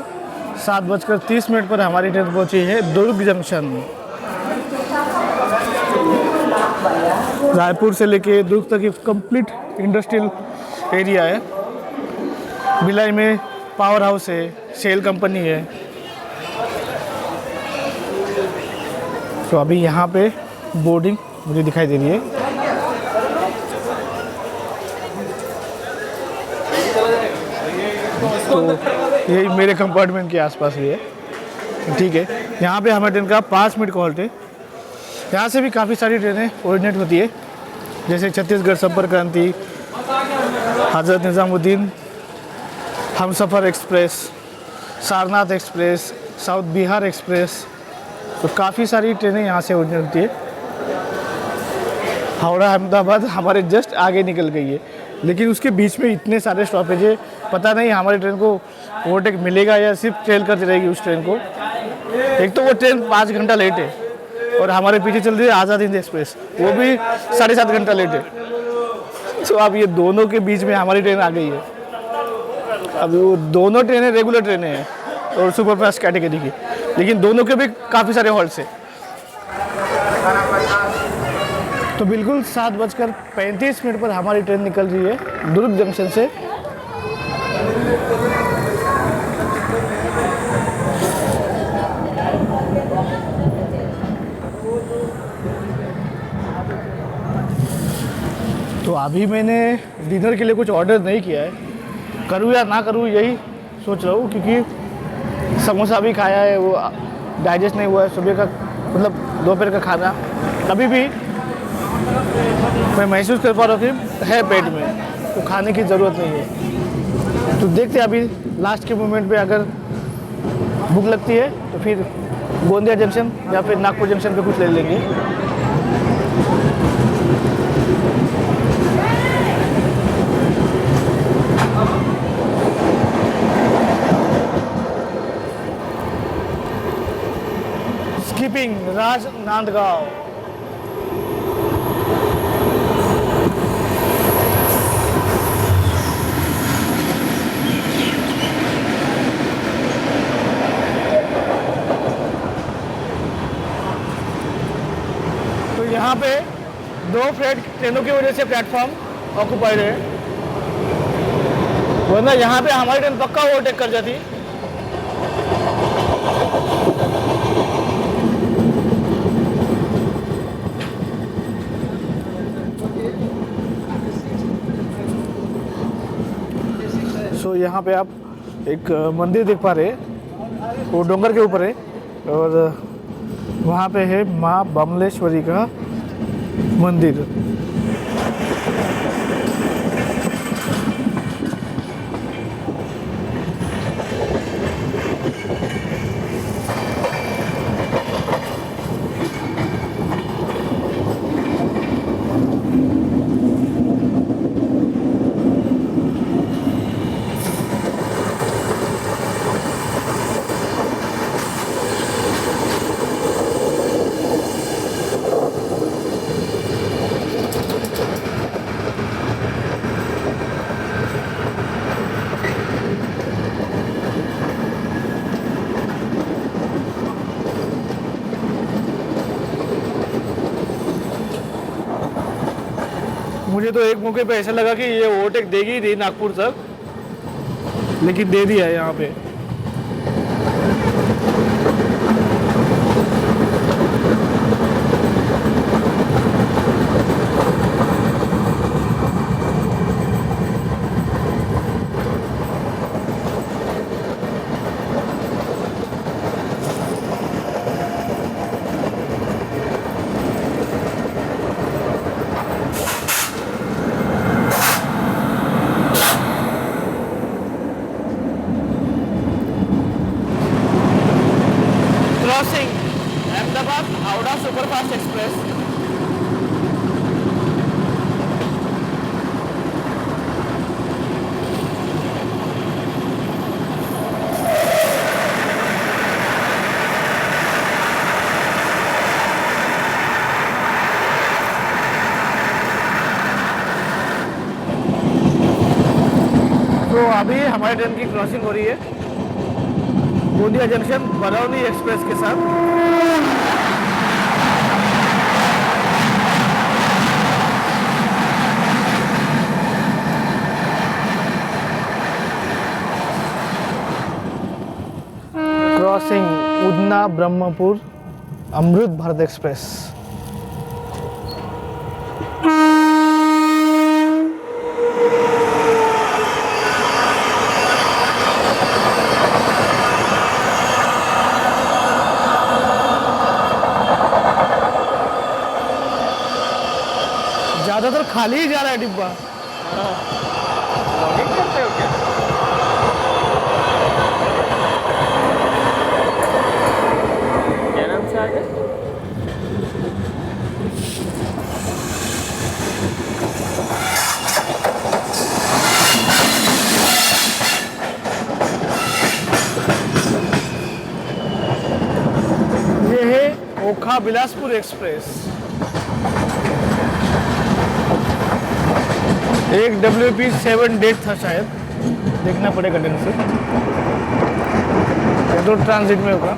7:30 पर हमारी ट्रेन पहुंची है दुर्ग जंक्शन। रायपुर से लेके दुर्ग तक एक कंप्लीट इंडस्ट्रियल एरिया है। भिलाई में पावर हाउस है, सेल कंपनी है। तो अभी यहाँ पे बोर्डिंग मुझे दिखाई दे रही है। तो यही मेरे कंपार्टमेंट के आसपास ही है। ठीक है, यहाँ पे हमारी ट्रेन का 5 मिनट का हॉल्ट है। यहाँ से भी काफ़ी सारी ट्रेनें ओरिजिनेट होती है, जैसे Chhattisgarh Sampark Kranti, Hazrat Nizamuddin, Humsafar express, Sarnath express, south Bihar express. तो काफ़ी सारी ट्रेनें यहाँ से ओरिजिनेट होती है। हावड़ा अहमदाबाद हमारे जस्ट आगे निकल गई है, लेकिन उसके बीच में इतने सारे स्टॉपेज है, पता नहीं हमारी ट्रेन को ओवरटेक मिलेगा या सिर्फ ट्रेल करती रहेगी उस ट्रेन को। एक तो वो ट्रेन 5 घंटा लेट है और हमारे पीछे चल रही है आज़ाद हिंद एक्सप्रेस, वो भी 7.5 घंटा लेट है। तो अब ये दोनों के बीच में हमारी ट्रेन आ गई है। अब वो दोनों ट्रेनें रेगुलर ट्रेनें हैं और सुपरफास्ट कैटेगरी की, लेकिन दोनों के भी काफ़ी सारे हॉल्ट्स हैं। तो बिल्कुल 7:35 पर हमारी ट्रेन निकल रही है दुर्ग जंक्शन से। तो अभी मैंने डिनर के लिए कुछ ऑर्डर नहीं किया है, करूँ या ना करूँ यही सोच रहा हूँ, क्योंकि समोसा भी खाया है, वो डाइजेस्ट नहीं हुआ है। सुबह का मतलब दोपहर का खाना अभी भी मैं महसूस कर पा रहा हूँ कि है पेट में, तो खाने की ज़रूरत नहीं है। तो देखते हैं अभी लास्ट के मोमेंट पे अगर भूख लगती है तो फिर गोंदिया जंक्शन या फिर नागपुर जंक्शन पे कुछ ले लेंगे। स्कीपिंग राजनांदगांव। तो यहाँ पे 2 फ्रेट ट्रेनों की वजह से प्लेटफॉर्म ऑक्यूपाइड है, वरना यहाँ पे हमारी ट्रेन पक्का ओवरटेक कर जाती। तो यहाँ पे आप एक मंदिर देख पा रहे हैं, वो डोंगर के ऊपर है और वहाँ पे है माँ बमलेश्वरी का मंदिर। मुझे तो एक मौके पे ऐसा लगा कि ये ओवरटेक देगी ही नहीं नागपुर तक, लेकिन दे दिया है यहाँ पे। Crossing Ahmedabad Howrah superfast express. तो अभी हमारे ट्रेन की क्रॉसिंग हो रही है गोंदिया जंक्शन बरौनी एक्सप्रेस के साथ। Crossing Udhna Brahmapur Amrit Bharat express. ज्यादातर खाली ही जा रहा है डिब्बा। लॉगिंग करते हो क्या? क्या नाम से आगे? ये है ओखा बिलासपुर एक्सप्रेस। एक WP7 डेट था शायद, देखना पड़ेगा ढंग से। ये तो ट्रांजिट में होगा।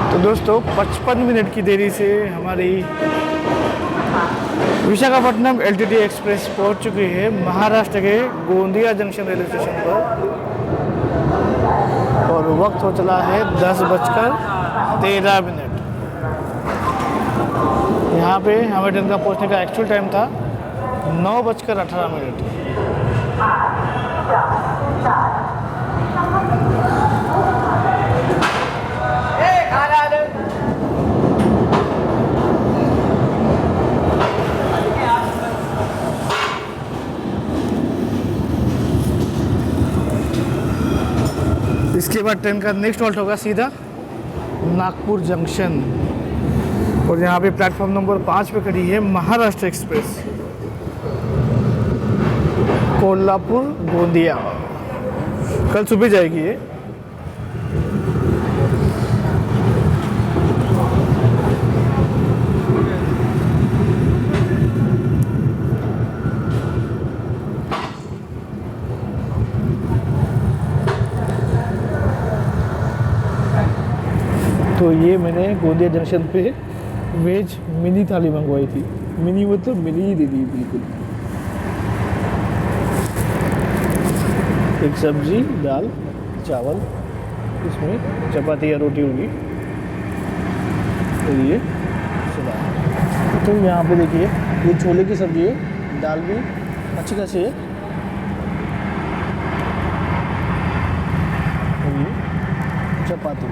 तो दोस्तों 55 मिनट की देरी से हमारी विशाखापट्टनम LTT एक्सप्रेस पहुंच चुकी है महाराष्ट्र के गोंदिया जंक्शन रेलवे स्टेशन पर, और वक्त हो चला है 10:13। यहाँ पे हमारे ट्रेन का पहुँचने का एक्चुअल टाइम था 9:18। इसके बाद ट्रेन का नेक्स्ट हॉल्ट होगा सीधा नागपुर जंक्शन, और यहाँ पे प्लेटफॉर्म नंबर 5 पे खड़ी है महाराष्ट्र एक्सप्रेस कोल्हापुर गोंदिया। कल सुबह जाएगी ये। तो ये मैंने गोंदिया जंक्शन पे वेज मिनी थाली मंगवाई थी। मिनी मतलब मिनी ही दे दी बिल्कुल। एक सब्जी, दाल, चावल, इसमें चपाती या रोटी होगी, और ये सलाद। तो यहाँ पे देखिए ये छोले की सब्जी है, दाल भी अच्छी खासी है, और ये चपाती।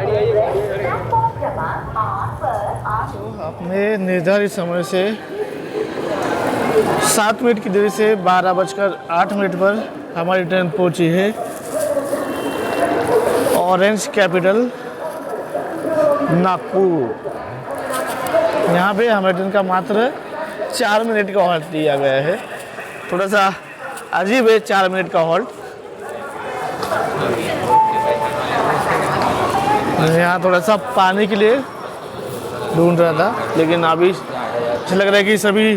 प्लेटफॉर्म क्रमांक 8 पर आप अपने निर्धारित समय से 7 मिनट की देरी से 12:08 पर हमारी ट्रेन पहुंची है ऑरेंज कैपिटल नागपुर। यहाँ पे हमारी ट्रेन का मात्र 4 मिनट का हॉल्ट दिया गया है। थोड़ा सा अजीब है 4 मिनट का हॉल्ट। यहाँ थोड़ा सा पानी के लिए ढूंढ रहा था, लेकिन अभी अच्छा लग रहा है कि सभी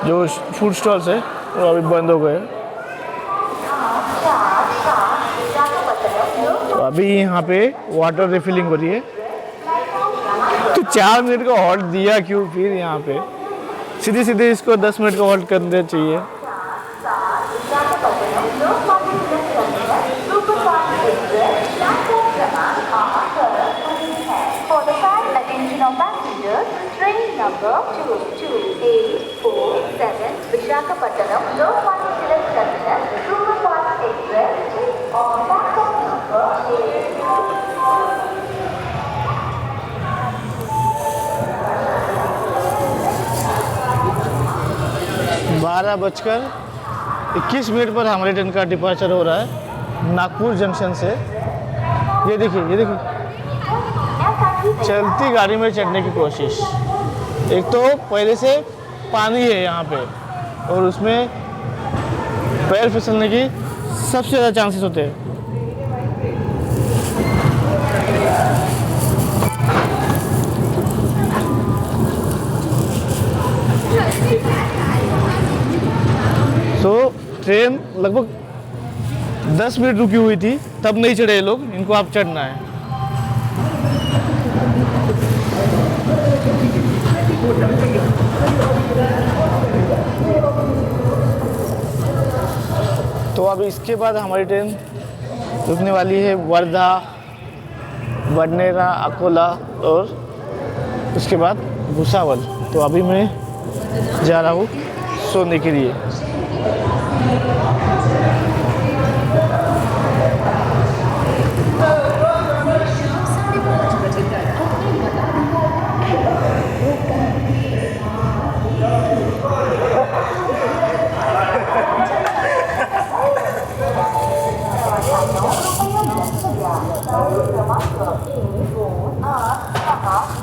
जो फूड स्टॉल्स है वो अभी बंद हो गए। तो अभी यहाँ पे वाटर रिफिलिंग हो रही है। तो 4 मिनट का हॉल्ट दिया क्यों फिर यहाँ पे? सीधे सीधे इसको 10 मिनट का हॉल्ट करना चाहिए। For the kind attention of passengers, train number 22847 Visakhapatnam Lokmanya Tilak Terminus Superfast Express on platform number 12:21 पर हमारी ट्रेन का डिपार्चर हो रहा है नागपुर जंक्शन से। ये देखिए चलती गाड़ी में चढ़ने की कोशिश। एक तो पहले से पानी है यहाँ पे और उसमें पैर फिसलने की सबसे ज़्यादा चांसेस होते हैं। तो ट्रेन लगभग 10 मिनट रुकी हुई थी, तब नहीं चढ़े ये लोग। इनको अब चढ़ना है। तो अब इसके बाद हमारी ट्रेन रुकने वाली है वर्धा, बडनेरा, अकोला और उसके बाद भुसावल। तो अभी मैं जा रहा हूँ सोने के लिए।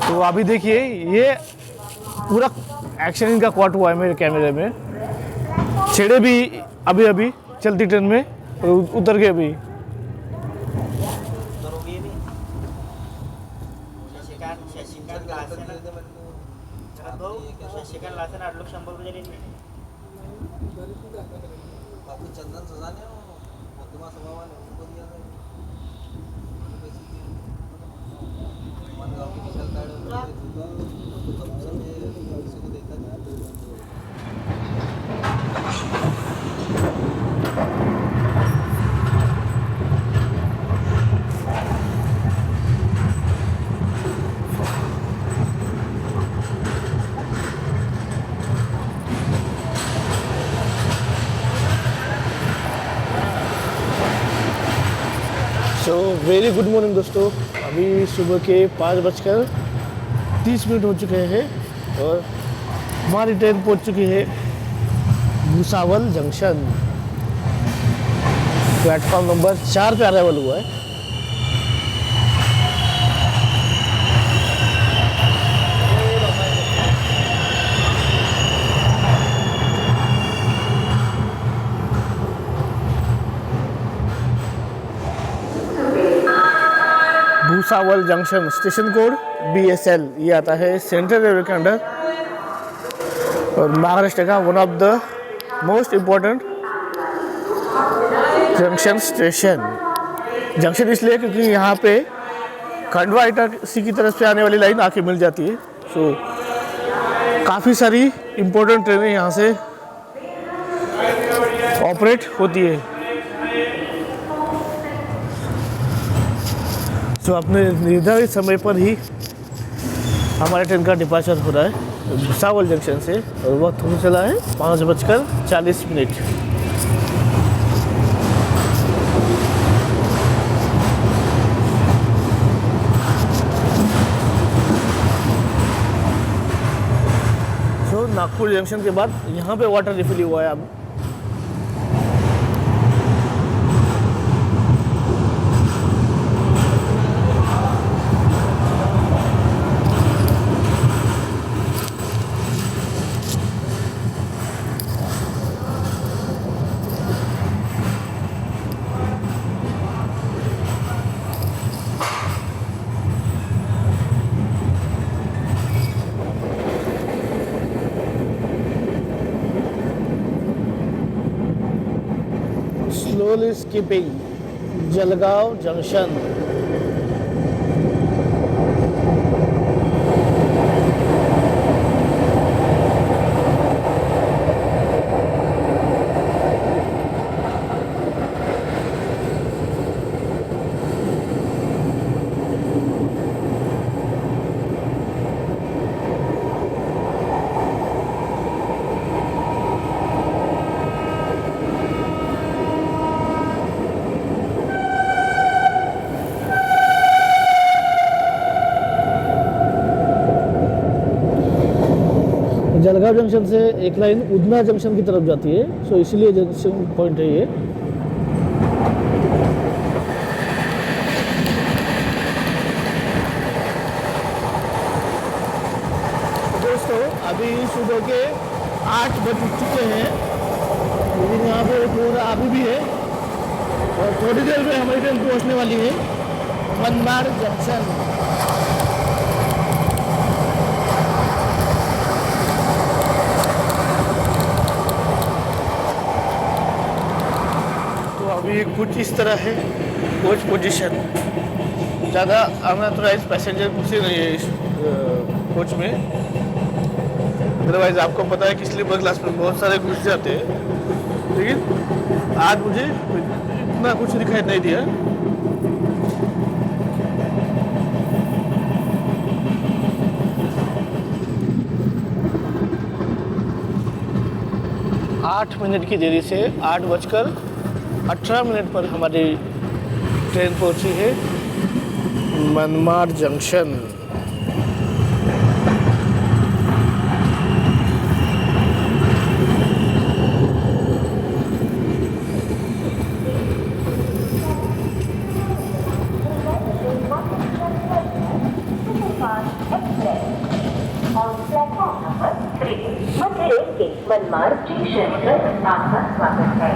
तो अभी देखिए ये पूरा एक्शन इनका कॉट हुआ है मेरे कैमरे में। छेड़े भी अभी अभी चलती ट्रेन में और उतर गए अभी। सो वेरी गुड मॉर्निंग दोस्तों। अभी सुबह के 5:30 हो चुके हैं और हमारी ट्रेन पहुंच चुकी है भुसावल जंक्शन। प्लेटफॉर्म नंबर 4 पे अराइवल हुआ है। Bhusawal junction station code BSL ये आता है सेंट्रल रेलवे के अंडर और महाराष्ट्र का one of the most important junction station. Junction इसलिए क्योंकि यहाँ पे खंडवा इटारसी की तरफ से आने वाली लाइन आके मिल जाती है। सो काफ़ी सारी इम्पोर्टेंट ट्रेनें यहाँ से ऑपरेट होती है। तो अपने निर्धारित समय पर ही हमारे ट्रेन का डिपार्चर हो रहा है भुसावल जंक्शन से और वक्त होने चला है 5:40। नागपुर जंक्शन के बाद यहाँ पे वाटर रिफिल हुआ है अब। Slowly skipping Jalgaon Junction. Jalgaon junction से एक लाइन उधना जंक्शन की तरफ जाती है, सो इसलिए जंक्शन पॉइंट है ये। दोस्तों अभी सुबह के 8 बज चुके हैं, लेकिन यहाँ पे पूरा अभी भी है और थोड़ी देर में हमारी ट्रेन पहुँचने वाली है मनमाड़ जंक्शन। अभी कुछ इस तरह है कोच पोजीशन, ज़्यादा अनऑथराइज्ड पैसेंजर कुछ नहीं है इस कोच में। अदरवाइज आपको पता है कि स्लीपर क्लास में बहुत सारे घुस जाते हैं, लेकिन आज मुझे इतना कुछ दिखाई नहीं दिया। आठ मिनट की देरी से 8:18 पर हमारी ट्रेन पहुंची है मनमाड़ जंक्शन। मनमाड़ स्टेशन पर आपका स्वागत है।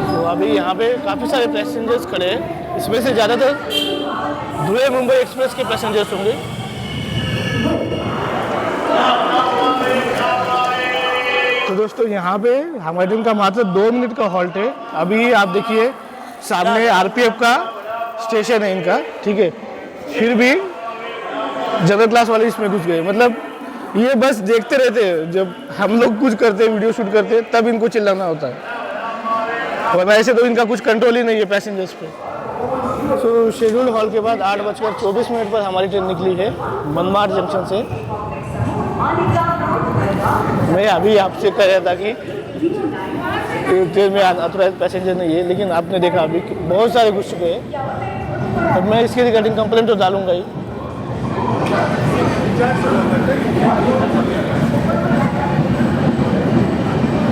तो अभी यहाँ पे काफ़ी सारे पैसेंजर्स खड़े हैं, इसमें से ज़्यादातर धुले मुंबई एक्सप्रेस के पैसेंजर्स होंगे। तो दोस्तों यहाँ पे हमारी ट्रेन का मात्र 2 मिनट का हॉल्ट है। अभी आप देखिए सामने आरपीएफ का स्टेशन है इनका, ठीक है, फिर भी जनरल क्लास वाले इसमें घुस गए। मतलब ये बस देखते रहते हैं, जब हम लोग कुछ करते हैं वीडियो शूट करते हैं तब इनको चिल्लाना होता है, वरना ऐसे तो इनका कुछ कंट्रोल ही नहीं है पैसेंजर्स पे। सो शेड्यूल हॉल के बाद 8:24 पर हमारी ट्रेन निकली है मनमाड़ जंक्शन से। मैं अभी आपसे कह रहा था कि ट्रेन में अथॉराइज्ड पैसेंजर नहीं है, लेकिन आपने देखा अभी बहुत सारे घुस चुके हैं। अब मैं इसके रिगार्डिंग कंप्लेंट तो डालूंगा ही।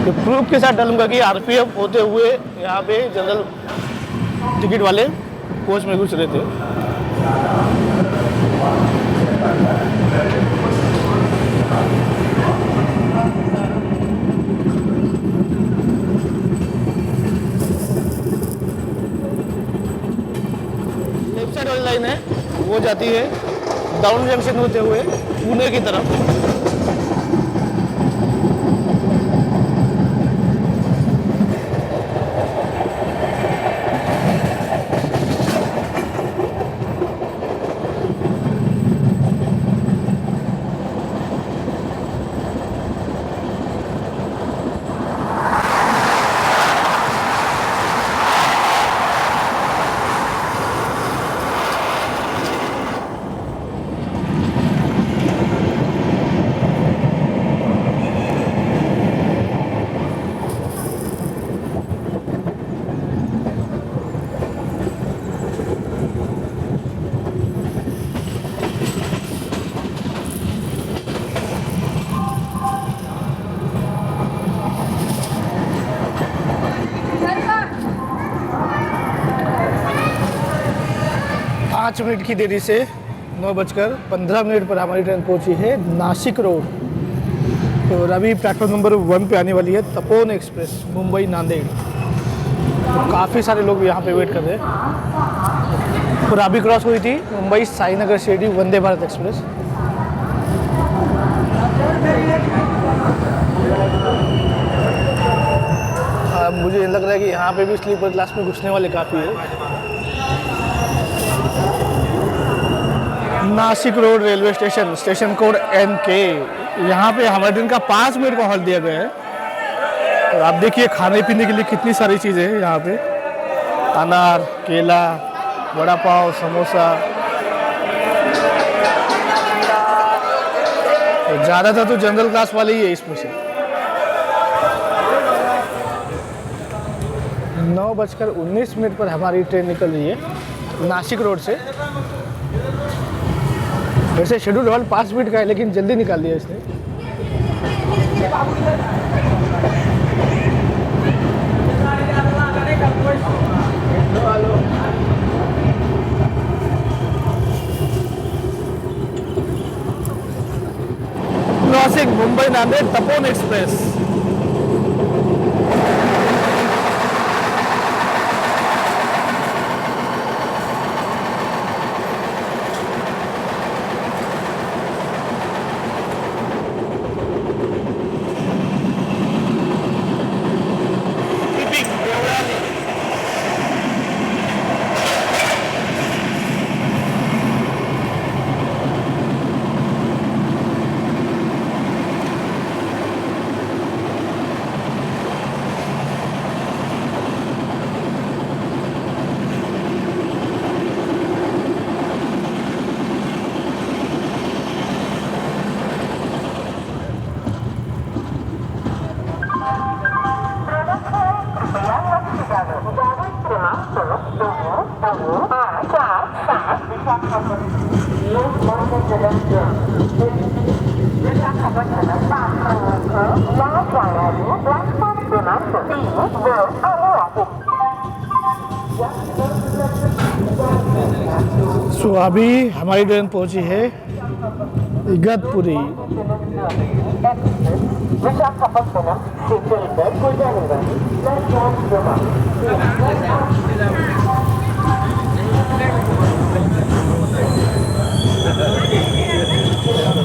तो प्रूफ के साथ डालूंगा कि आरपीएफ होते हुए यहाँ पे जनरल टिकट वाले कोच में घुस रहे थे। लेफ्ट साइड वाली लाइन है वो जाती है डाउन जंक्शन होते हुए पुणे की तरफ। 5 मिनट की देरी से 9:15 पर हमारी ट्रेन पहुंची है नासिक रोड। तो अभी प्लेटफॉर्म नंबर 1 पे आने वाली है तपोवन एक्सप्रेस मुंबई नांदेड़। तो काफ़ी सारे लोग यहाँ पे वेट कर रहे हैं। और अभी क्रॉस हुई थी मुंबई साईनगर शिरडी वंदे भारत एक्सप्रेस। मुझे लग रहा है कि यहाँ पे भी स्लीपर क्लास में घुसने वाले काफ़ी है। Nashik road railway station, station code NK। यहाँ पे हमारे ट्रेन का 5 मिनट का हॉल्ट दिया गया है। और आप देखिए खाने पीने के लिए कितनी सारी चीज़ें हैं यहाँ पे। अनार, केला, वड़ा पाव, समोसा। तो ज़्यादातर तो जनरल क्लास वाले ही है इसमें से। 9:19 पर हमारी ट्रेन निकल रही है नासिक रोड से। वैसे शेड्यूल हॉल्ट 5 मिनट का है, लेकिन जल्दी निकाल दिया इसने। नासिक मुंबई नांदेड़ तपोवन एक्सप्रेस। सो अभी हमारी ट्रेन पहुंची है इगतपुरी।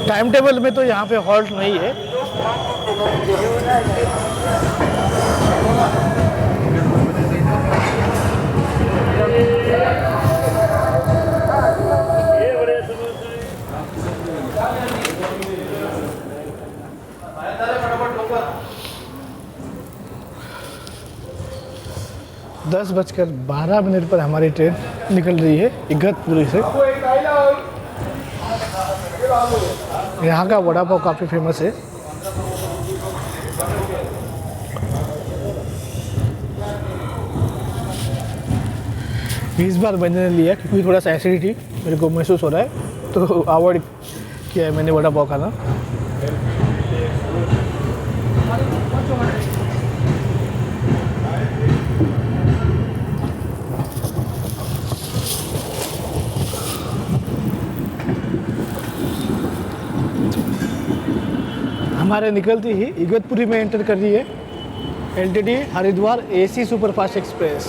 टाइम टेबल में तो यहाँ पे हॉल्ट नहीं है। दस 10:12 पर हमारी ट्रेन निकल रही है इगतपुरी से। यहाँ का वड़ा पाव काफ़ी फेमस है। इस बार मैंने लिया क्योंकि थोड़ा सा एसिडिटी मेरे को महसूस हो रहा है, तो अवॉइड किया है मैंने वड़ा पाव खाना। हमारे निकलती ही इगतपुरी में एंटर कर रही है LTT Haridwar AC superfast express.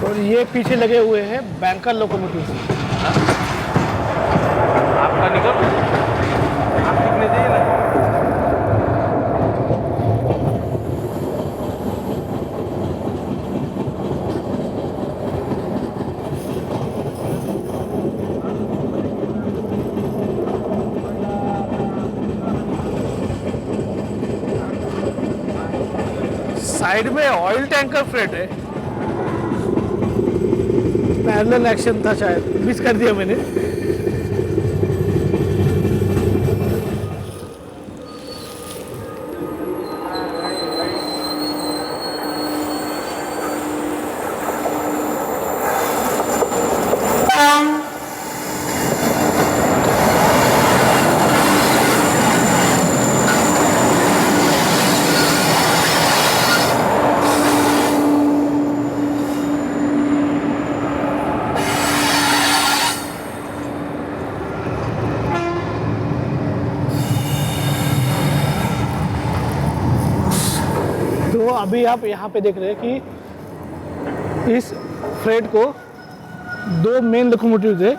और ये पीछे लगे हुए हैं बैंकर लोकोमोटिव। आपका निकल आप कितने चाहिए ना? साइड में ऑयल टैंकर फ्रेट है। पैरेलल एक्शन था शायद, मिस कर दिया मैंने। तो अभी आप यहाँ पे देख रहे हैं कि इस फ्रेट को 2 मेन लोकोमोटिव्स है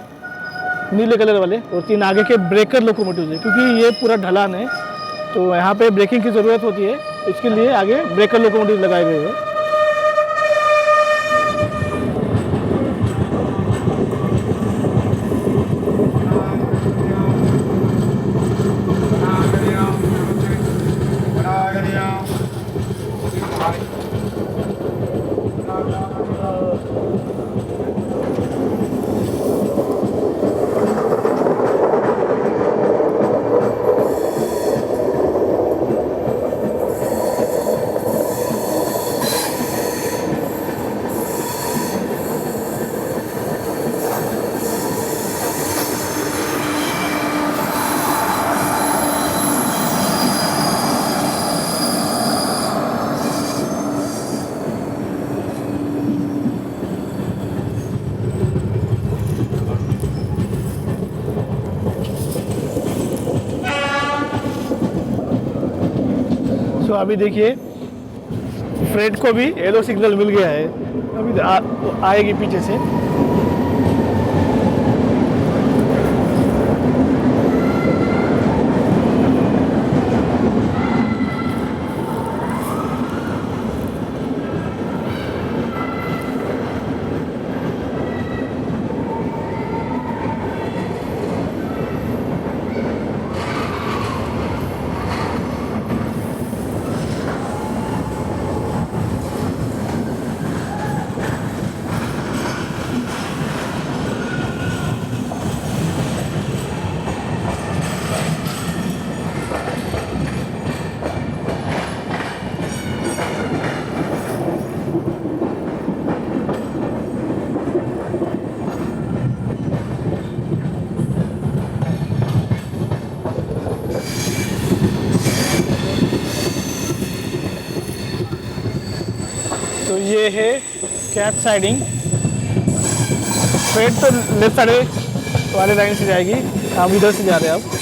नीले कलर वाले और 3 आगे के ब्रेकर लोकोमोटिव्स है। क्योंकि ये पूरा ढलान है तो यहाँ पे ब्रेकिंग की ज़रूरत होती है, इसके लिए आगे ब्रेकर लोकोमोटिव लगाए गए हैं। तो अभी देखिए फ्रेट को भी येलो सिग्नल मिल गया है, अभी आएगी पीछे से। तो ये है कैप साइडिंग। फ्रेट तो लेफ्ट साइड वाले लाइन से जाएगी, हम इधर से जा रहे हैं अब।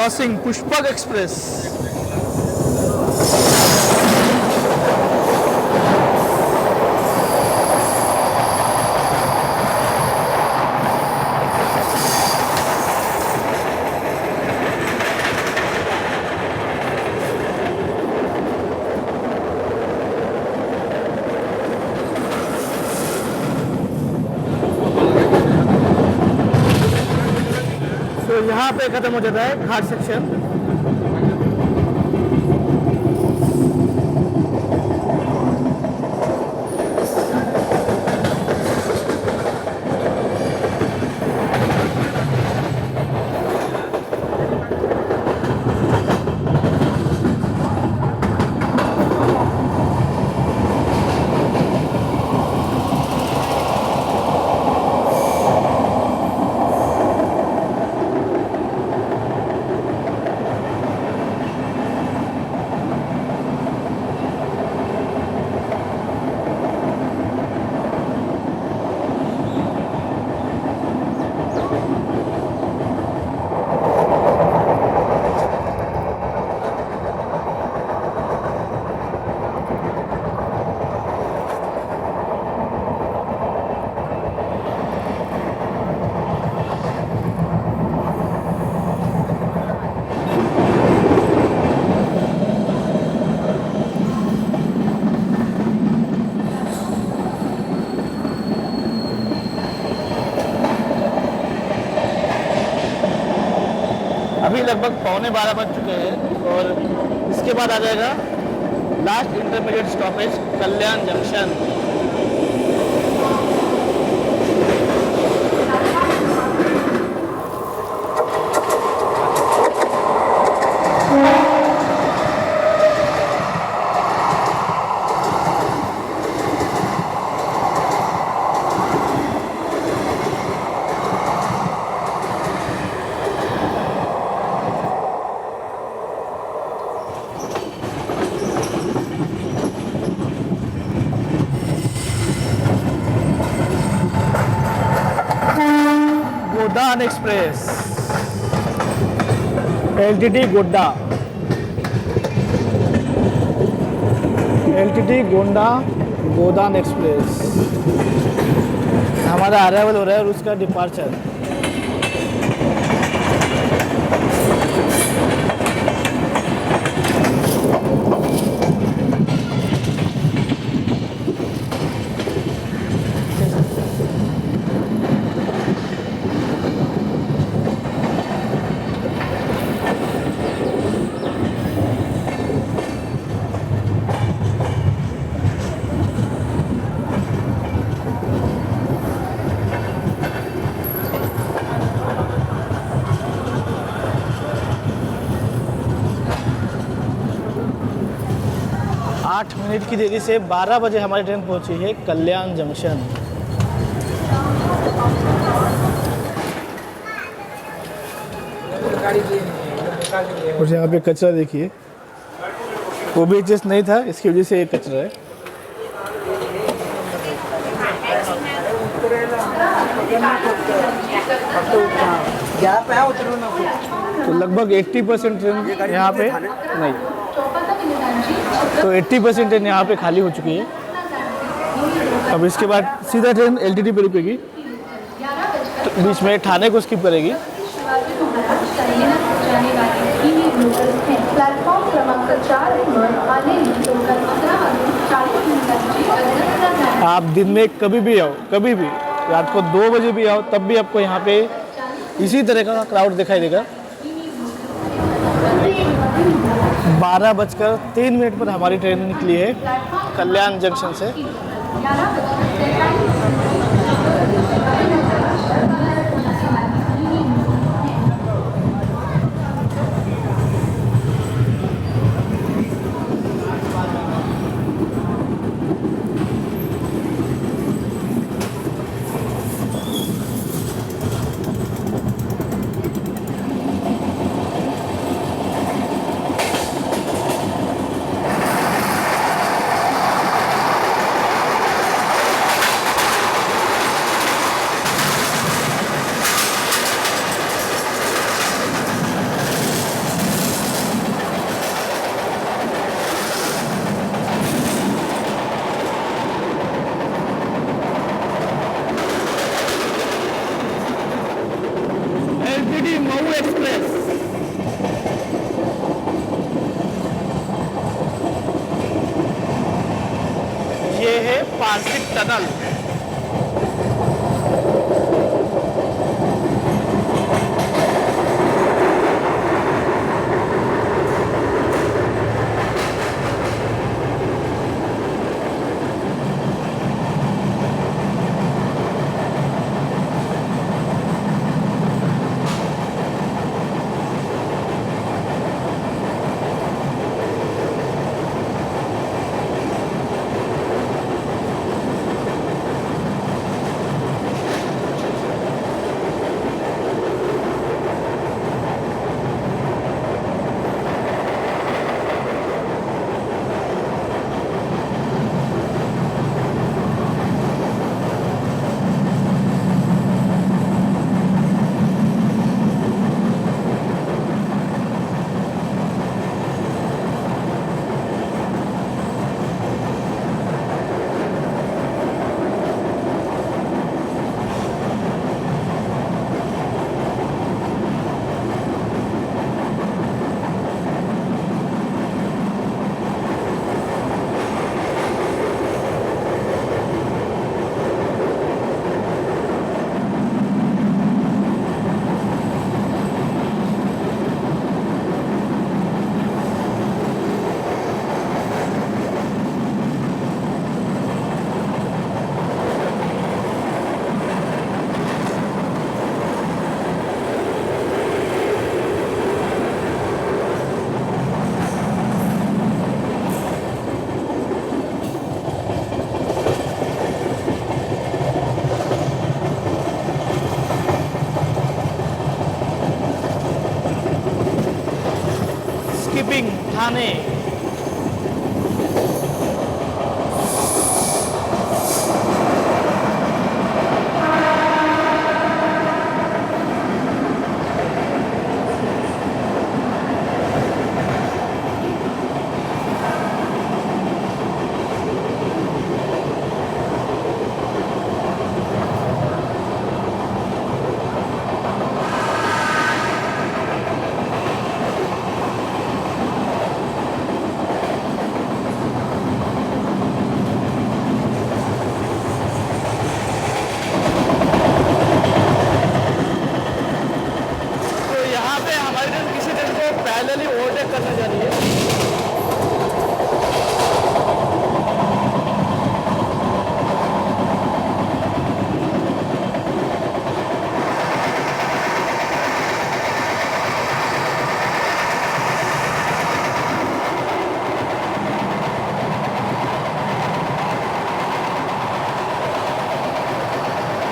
Crossing Pushpak express. तो यहाँ पे खत्म हो जाता है घाट सेक्शन। अभी लगभग 11:15 बज चुके हैं और इसके बाद आ जाएगा last intermediate stoppage Kalyan junction. Godaan express LTT Godda, LTT Gonda Godaan express. हमारा अराइवल हो रहा है और उसका डिपार्चर। आठ मिनट की देरी से 12 बजे हमारी ट्रेन पहुंची है कल्याण जंक्शन। और यहाँ पे कचरा देखिए, OBHS नहीं था, इसकी वजह से ये कचरा है। तो लगभग 80% ट्रेन यहाँ पे नहीं, तो 80% ट्रेन यहाँ पे खाली हो चुकी है। अब इसके बाद सीधा ट्रेन LTT पे रुकेगी, तो बीच में ठाणे को स्किप करेगी। प्लेटफॉर्म क्रमांक 4 पर आने आप दिन में कभी भी आओ, कभी भी रात को 2 बजे भी आओ, तब भी आपको यहाँ पे इसी तरह का क्राउड दिखाई देगा। 12:03 पर हमारी ट्रेन निकली है कल्याण जंक्शन से। ये है Parsik tunnel. Thane. Finally overtake करने जा रही है।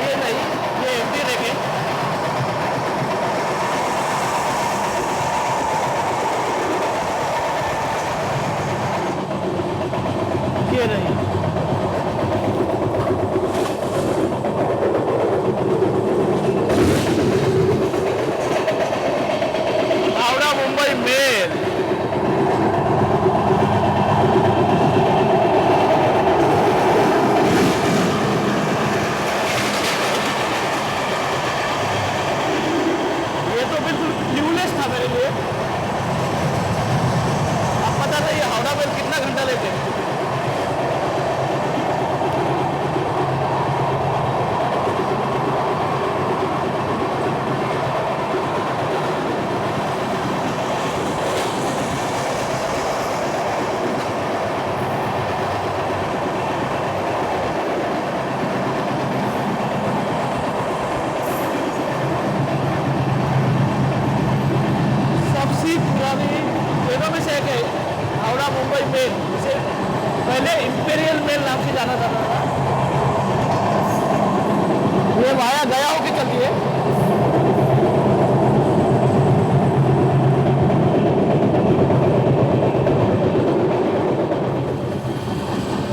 ये नहीं, ये एमटी रेक है। ये नहीं, हावड़ा मुंबई मेल। ये तो बिल्कुल क्लूलेस था मेरे लिए। अब पता नहीं हावड़ा मेल कितना घंटा लेते हैं। ट्रेनों में से एक है हावड़ा मुंबई मेल। इसे पहले इंपीरियल मेल नाम से जाना जाता था। ये वाया गया होके चलती है।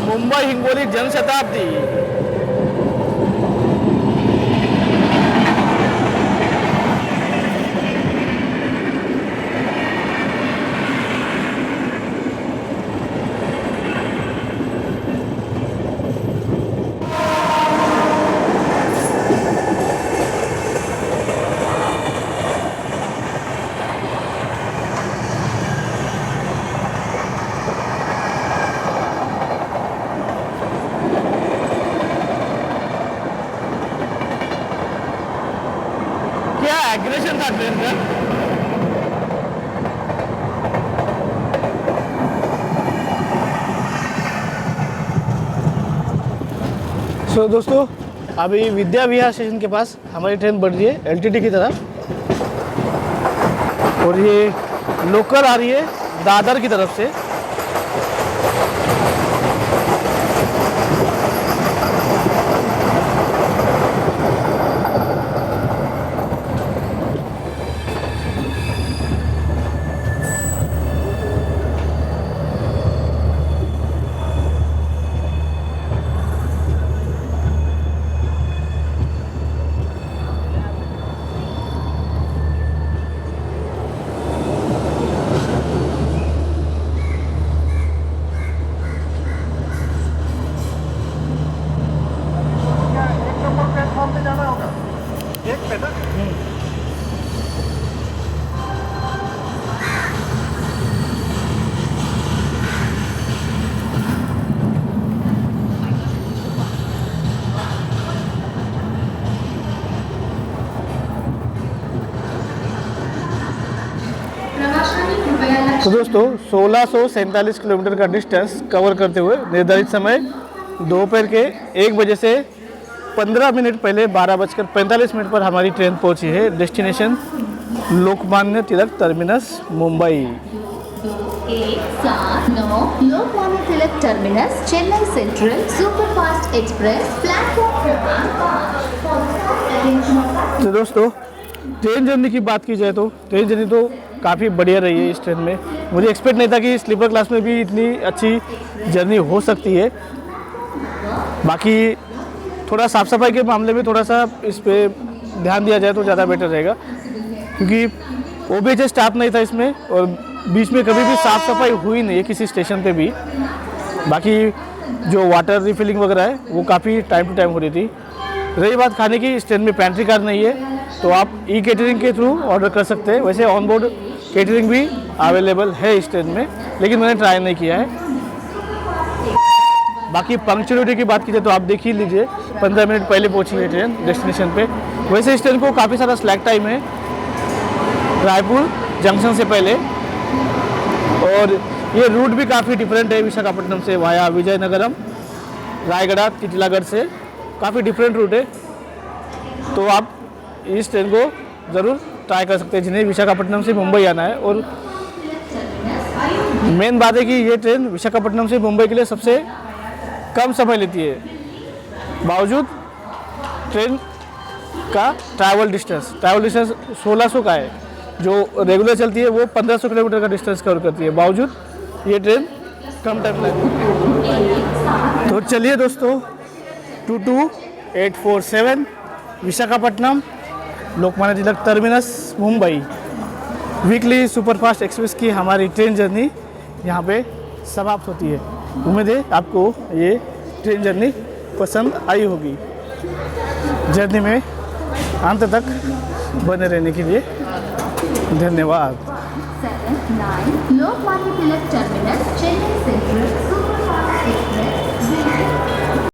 मुंबई हिंगोली जनशताब्दी। एग्रेशन था ट्रेन का। सो दोस्तों, अभी विद्या विहार स्टेशन के पास हमारी ट्रेन बढ़ रही है एलटीटी की तरफ, और ये लोकल आ रही है दादर की तरफ से। तो दोस्तों 1647 किलोमीटर का डिस्टेंस कवर करते हुए निर्धारित समय दोपहर के 1 बजे से 15 मिनट पहले 12:45 पर हमारी ट्रेन पहुंची है destination Lokmanya Tilak terminus Mumbai. 179 Lokmanya Tilak terminus Chennai central superfast express platform क्रमांक 5। तो दोस्तों, ट्रेन जर्नी की बात की जाए तो ट्रेन जर्नी तो काफ़ी बढ़िया रही है इस ट्रेन में। मुझे एक्सपेक्ट नहीं था कि स्लीपर क्लास में भी इतनी अच्छी जर्नी हो सकती है। बाकी थोड़ा साफ़ सफाई के मामले में थोड़ा सा इस पर ध्यान दिया जाए तो ज़्यादा बेटर रहेगा, क्योंकि OBH स्टाफ नहीं था इसमें, और बीच में कभी भी साफ़ सफाई हुई नहीं है किसी स्टेशन पे भी। बाकी जो वाटर रिफिलिंग वगैरह है वो काफ़ी टाइम टू टाइम हो रही थी। रही बात खाने की, इस ट्रेन में पेंट्री कार नहीं है, तो आप ई-कैटरिंग के थ्रू ऑर्डर कर सकते हैं। वैसे ऑन बोर्ड कैटरिंग भी अवेलेबल है इस ट्रेन में, लेकिन मैंने ट्राई नहीं किया है। बाकी पंक्चुअलिटी की बात की जाए तो आप देख ही लीजिए, 15 मिनट पहले पहुंची है ट्रेन डेस्टिनेशन पे। वैसे इस ट्रेन को काफ़ी सारा स्लैक टाइम है रायपुर जंक्शन से पहले, और ये रूट भी काफ़ी डिफरेंट है विशाखापट्टनम से वाया विजयनगरम, रायगढ़, टिटलागढ़ से काफ़ी डिफरेंट रूट है। तो आप इस ट्रेन को ज़रूर ट्राई कर सकते हैं जिन्हें विशाखापट्टनम से मुंबई आना है। और मेन बात है कि ये ट्रेन विशाखापट्टनम से मुंबई के लिए सबसे कम समय लेती है, बावजूद ट्रेन का ट्रैवल डिस्टेंस 1600 का है। जो रेगुलर चलती है वो 1500 किलोमीटर का डिस्टेंस कवर करती है, बावजूद ये ट्रेन कम टाइम लगती है। तो चलिए दोस्तों, 22847 Visakhapatnam Lokmanya Tilak terminus Mumbai weekly superfast express की हमारी ट्रेन जर्नी यहाँ पे समाप्त होती है। उम्मीद है आपको ये ट्रेन जर्नी पसंद आई होगी। जर्नी में अंत तक बने रहने के लिए धन्यवाद। 79 लोकमान्य तिलक टर्मिनस चेन्नई सेंट्रल